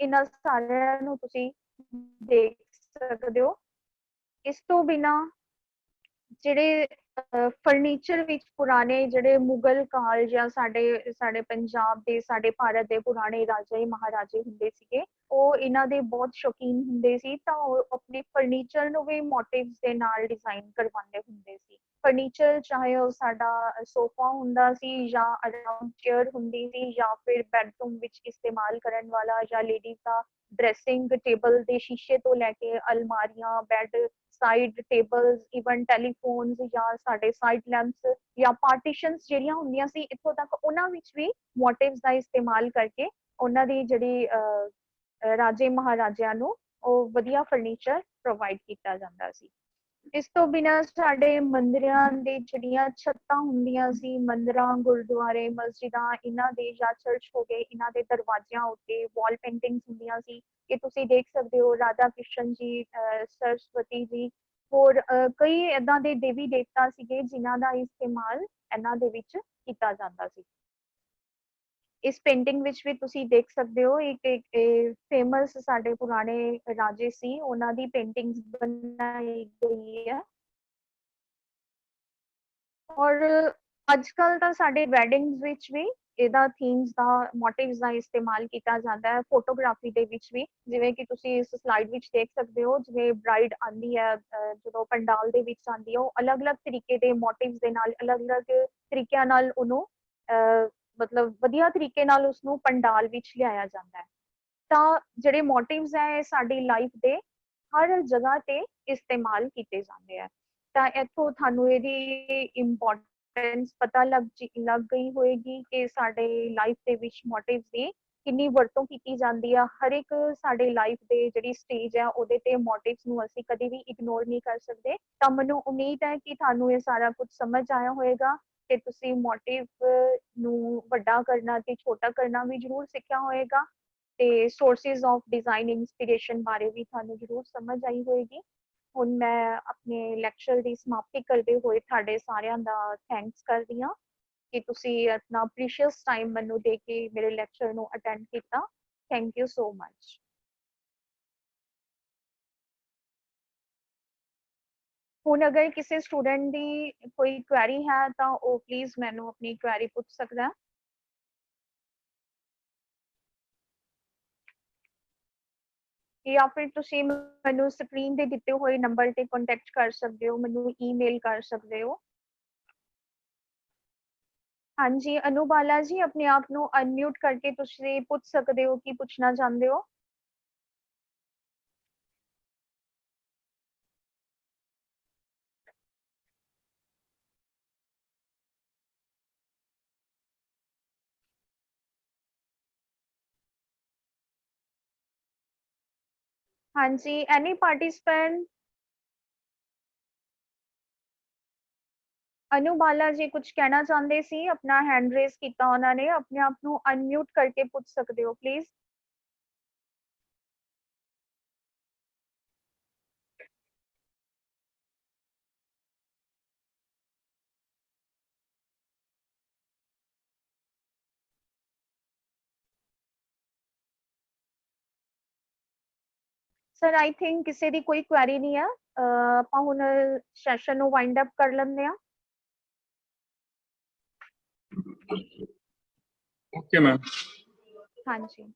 ਇਹਨਾਂ ਸਾਰਿਆਂ ਨੂੰ ਤੁਸੀਂ ਦੇਖ ਸਕਦੇ ਹੋ। ਇਸ ਤੋਂ ਬਿਨਾਂ ਜਿਹੜੇ ਫਰਨੀਚਰ ਵਿੱਚ ਪੁਰਾਣੇ ਜਿਹੜੇ ਮੁਗਲ ਕਾਲ ਜਾਂ ਸਾਡੇ ਸਾਡੇ ਪੰਜਾਬ ਦੇ, ਸਾਡੇ ਭਾਰਤ ਦੇ ਪੁਰਾਣੇ ਰਾਜੇ ਮਹਾਰਾਜੇ ਹੁੰਦੇ ਸੀਗੇ, ਉਹ ਇਹਨਾਂ ਦੇ ਬਹੁਤ ਸ਼ੌਕੀਨ ਹੁੰਦੇ ਸੀ, ਤਾਂ ਉਹ ਆਪਣੇ ਫਰਨੀਚਰ ਨੂੰ ਵੀ ਮੋਟਿਵਸ ਦੇ ਨਾਲ ਡਿਜ਼ਾਈਨ ਕਰਵਾਉਂਦੇ ਹੁੰਦੇ ਸੀ। ਫਰਨੀਚਰ ਚਾਹੇ ਉਹ ਸਾਡਾ ਸੋਫਾ ਹੁੰਦਾ ਸੀ, ਜਾਂ ਅਰਾਊਂਡ ਚੇਅਰ ਹੁੰਦੀ ਸੀ, ਜਾਂ ਫਿਰ ਬੈਡਰੂਮ ਵਿੱਚ ਇਸਤੇਮਾਲ ਕਰਨ ਵਾਲਾ, ਜਾਂ ਲੇਡੀਜ਼ ਦਾ ਡਰੈਸਿੰਗ ਟੇਬਲ ਦੇ ਸ਼ੀਸ਼ੇ ਤੋਂ ਲੈ ਕੇ ਅਲਮਾਰੀਆਂ, ਬੈੱਡ, ਸਾਈਡ ਟੇਬਲਸ, ਇਵਨ ਟੈਲੀਫੋਨਸ ਜਾਂ ਸਾਡੇ ਸਾਈਡ ਲੈਂਪਸ ਜਾਂ ਪਾਰਟੀਸ਼ਨਸ ਜਿਹੜੀਆਂ ਹੁੰਦੀਆਂ ਸੀ, ਇੱਥੋਂ ਤੱਕ ਉਹਨਾਂ ਵਿੱਚ ਵੀ ਮੋਟਿਵਸ ਦਾ ਇਸਤੇਮਾਲ ਕਰਕੇ ਉਹਨਾਂ ਦੀ ਜਿਹੜੀ ਰਾਜੇ ਮਹਾਰਾਜਿਆਂ ਨੂੰ ਉਹ ਵਧੀਆ ਫਰਨੀਚਰ ਪ੍ਰੋਵਾਈਡ ਕੀਤਾ ਜਾਂਦਾ ਸੀ। ਇਸ ਤੋਂ ਬਿਨਾਂ ਸਾਡੇ ਮੰਦਿਰਾਂ ਦੇ ਜਿਹੜੀਆਂ ਛੱਤਾਂ ਹੁੰਦੀਆਂ ਸੀ, ਮੰਦਿਰਾਂ, ਗੁਰਦੁਆਰੇ, ਮਸਜਿਦਾਂ, ਇਹਨਾਂ ਦੇ ਜਾਂ ਚਰਚ ਹੋ ਗਏ, ਇਹਨਾਂ ਦੇ ਦਰਵਾਜ਼ਿਆਂ ਉੱਤੇ ਵਾਲ ਪੇਂਟਿੰਗਸ ਹੁੰਦੀਆਂ ਸੀ। ਇਹ ਤੁਸੀਂ ਦੇਖ ਸਕਦੇ ਹੋ, ਰਾਧਾ ਕ੍ਰਿਸ਼ਨ ਜੀ, ਸਰਸਵਤੀ ਜੀ, ਹੋਰ ਕਈ ਏਦਾਂ ਦੇ ਦੇਵੀ ਦੇਵਤਾ ਸੀਗੇ ਜਿਨ੍ਹਾਂ ਦਾ ਇਸਤੇਮਾਲ ਇਹਨਾਂ ਦੇ ਵਿੱਚ ਕੀਤਾ ਜਾਂਦਾ ਸੀ। ਇਸ ਪੇਂਟਿੰਗ ਵਿੱਚ ਵੀ ਤੁਸੀਂ ਦੇਖ ਸਕਦੇ ਹੋ, ਇੱਕ ਫੇਮਸ ਸਾਡੇ ਪੁਰਾਣੇ ਰਾਜੇ ਸੀ, ਉਹਨਾਂ ਦੀ ਪੇਂਟਿੰਗਸ ਬਣਾਈ ਗਈ ਹੈ। ਔਰ ਅੱਜ ਕੱਲ ਤਾਂ ਸਾਡੇ ਵੈਡਿੰਗਸ ਵਿੱਚ ਵੀ ਇਹਦਾ ਥੀਮਸ ਦਾ, ਮੋਟਿਵਸ ਦਾ ਇਸਤੇਮਾਲ ਕੀਤਾ ਜਾਂਦਾ ਹੈ। ਫੋਟੋਗ੍ਰਾਫੀ ਦੇ ਵਿੱਚ ਵੀ, ਜਿਵੇਂ ਕਿ ਤੁਸੀਂ ਇਸ ਸਲਾਈਡ ਵਿੱਚ ਦੇਖ ਸਕਦੇ ਹੋ, ਜਿਵੇਂ ਬ੍ਰਾਈਡ ਆਉਂਦੀ ਹੈ ਜਦੋਂ ਪੰਡਾਲ ਦੇ ਵਿੱਚ ਆਉਂਦੀ ਹੈ, ਉਹ ਅਲੱਗ-ਅਲੱਗ ਤਰੀਕੇ ਦੇ ਮੋਟਿਵਸ ਦੇ ਨਾਲ, ਅਲੱਗ-ਅਲੱਗ ਤਰੀਕਿਆਂ ਨਾਲ ਉਹਨੂੰ ਮਤਲਬ ਵਧੀਆ ਤਰੀਕੇ ਨਾਲ ਉਸਨੂੰ ਪੰਡਾਲ ਵਿੱਚ ਲਿਆਇਆ ਜਾਂਦਾ ਹੈ। ਤਾਂ ਜਿਹੜੇ ਮੋਟਿਵਸ ਹੈ ਇਹ ਸਾਡੀ ਲਾਈਫ ਦੇ ਹਰ ਜਗ੍ਹਾ ਤੇ ਇਸਤੇਮਾਲ ਕੀਤੇ ਜਾਂਦੇ ਆ। ਤਾਂ ਇੱਥੋਂ ਤੁਹਾਨੂੰ ਇਹਦੀ ਇੰਪੋਰਟੈਂਸ ਪਤਾ ਲੱਗ ਗਈ ਹੋਏਗੀ ਕਿ ਸਾਡੇ ਲਾਈਫ ਦੇ ਵਿੱਚ ਮੋਟਿਵਸ ਦੀ ਕਿੰਨੀ ਵਰਤੋਂ ਕੀਤੀ ਜਾਂਦੀ ਆ। ਹਰ ਇੱਕ ਸਾਡੇ ਲਾਈਫ ਦੇ ਜਿਹੜੀ ਸਟੇਜ ਹੈ ਉਹਦੇ ਤੇ ਮੋਟਿਵਸ ਨੂੰ ਅਸੀਂ ਕਦੇ ਵੀ ਇਗਨੋਰ ਨਹੀਂ ਕਰ ਸਕਦੇ। ਤਾਂ ਮੈਨੂੰ ਉਮੀਦ ਹੈ ਕਿ ਤੁਹਾਨੂੰ ਇਹ ਸਾਰਾ ਕੁਝ ਸਮਝ ਆਇਆ ਹੋਏਗਾ ਤੇ ਤੁਸੀਂ ਮੋਟਿਵ ਨੂੰ ਵੱਡਾ ਕਰਨਾ ਤੇ ਛੋਟਾ ਕਰਨਾ ਵੀ ਜ਼ਰੂਰ ਸਿੱਖਿਆ ਹੋਏਗਾ, ਤੇ ਸੋਰਸਿਸ ਆਫ ਡਿਜ਼ਾਈਨ ਇੰਸਪੀਰੇਸ਼ਨ ਬਾਰੇ ਵੀ ਤੁਹਾਨੂੰ ਜ਼ਰੂਰ ਸਮਝ ਆਈ ਹੋਏਗੀ। ਹੁਣ ਮੈਂ ਆਪਣੇ ਲੈਕਚਰ ਦੀ ਸਮਾਪਤੀ ਕਰਦੇ ਹੋਏ ਤੁਹਾਡੇ ਸਾਰਿਆਂ ਦਾ ਥੈਂਕਸ ਕਰਦੀ ਹਾਂ ਕਿ ਤੁਸੀਂ ਆਪਣਾ ਪ੍ਰੀਸ਼ੀਅਸ ਟਾਈਮ ਮੈਨੂੰ ਦੇ ਕੇ ਮੇਰੇ ਲੈਕਚਰ ਨੂੰ ਅਟੈਂਡ ਕੀਤਾ। Thank you so much. ਹੁਣ ਅਗਰ ਕਿਸੇ ਸਟੂਡੈਂਟ ਦੀ ਕੋਈ ਕੁਐਰੀ ਹੈ ਤਾਂ ਉਹ ਪਲੀਜ਼ ਮੈਨੂੰ ਆਪਣੀ ਕੁਐਰੀ ਪੁੱਛ ਸਕਦਾ ਹੈ। ਜਾਂ ਫਿਰ ਤੁਸੀਂ ਮੈਨੂੰ ਸਕਰੀਨ ਤੇ ਦਿੱਤੇ ਹੋਏ ਨੰਬਰ ਤੇ ਕੰਟੈਕਟ ਕਰ ਸਕਦੇ ਹੋ, ਮੈਨੂੰ ਈਮੇਲ ਕਰ ਸਕਦੇ ਹੋ। ਹਾਂਜੀ ਅਨੂ ਬਾਲਾ ਜੀ, ਆਪਣੇ ਆਪ ਨੂੰ ਅਨਮਿਊਟ ਕਰਕੇ ਤੁਸੀਂ ਪੁੱਛ ਸਕਦੇ ਹੋ ਕੀ ਪੁੱਛਣਾ ਚਾਹੁੰਦੇ ਹੋ। ਹਾਂਜੀ, ਐਨੀ ਪਾਰਟਿਸਪੈਂਟ। ਅਨੂ ਬਾਲਾ ਜੀ ਕੁਝ ਕਹਿਣਾ ਚਾਹੁੰਦੇ ਸੀ, ਆਪਣਾ ਹੈਂਡ ਰੇਜ਼ ਕੀਤਾ ਉਹਨਾਂ ਨੇ, ਆਪਣੇ ਆਪ ਨੂੰ ਅਨਮਿਊਟ ਕਰਕੇ ਪੁੱਛ ਸਕਦੇ ਹੋ ਪਲੀਜ਼। ਸਰ ਆਈ ਥਿੰਕ ਕਿਸੇ ਦੀ ਕੋਈ ਕੁਐਰੀ ਨਹੀਂ ਆ, ਆਪਾਂ ਹੁਣ ਸੈਸ਼ਨ ਨੂੰ ਵਾਈਂਡ ਅਪ ਕਰ ਲੈਂਦੇ ਆ। Okay ma'am. ਹਾਂਜੀ।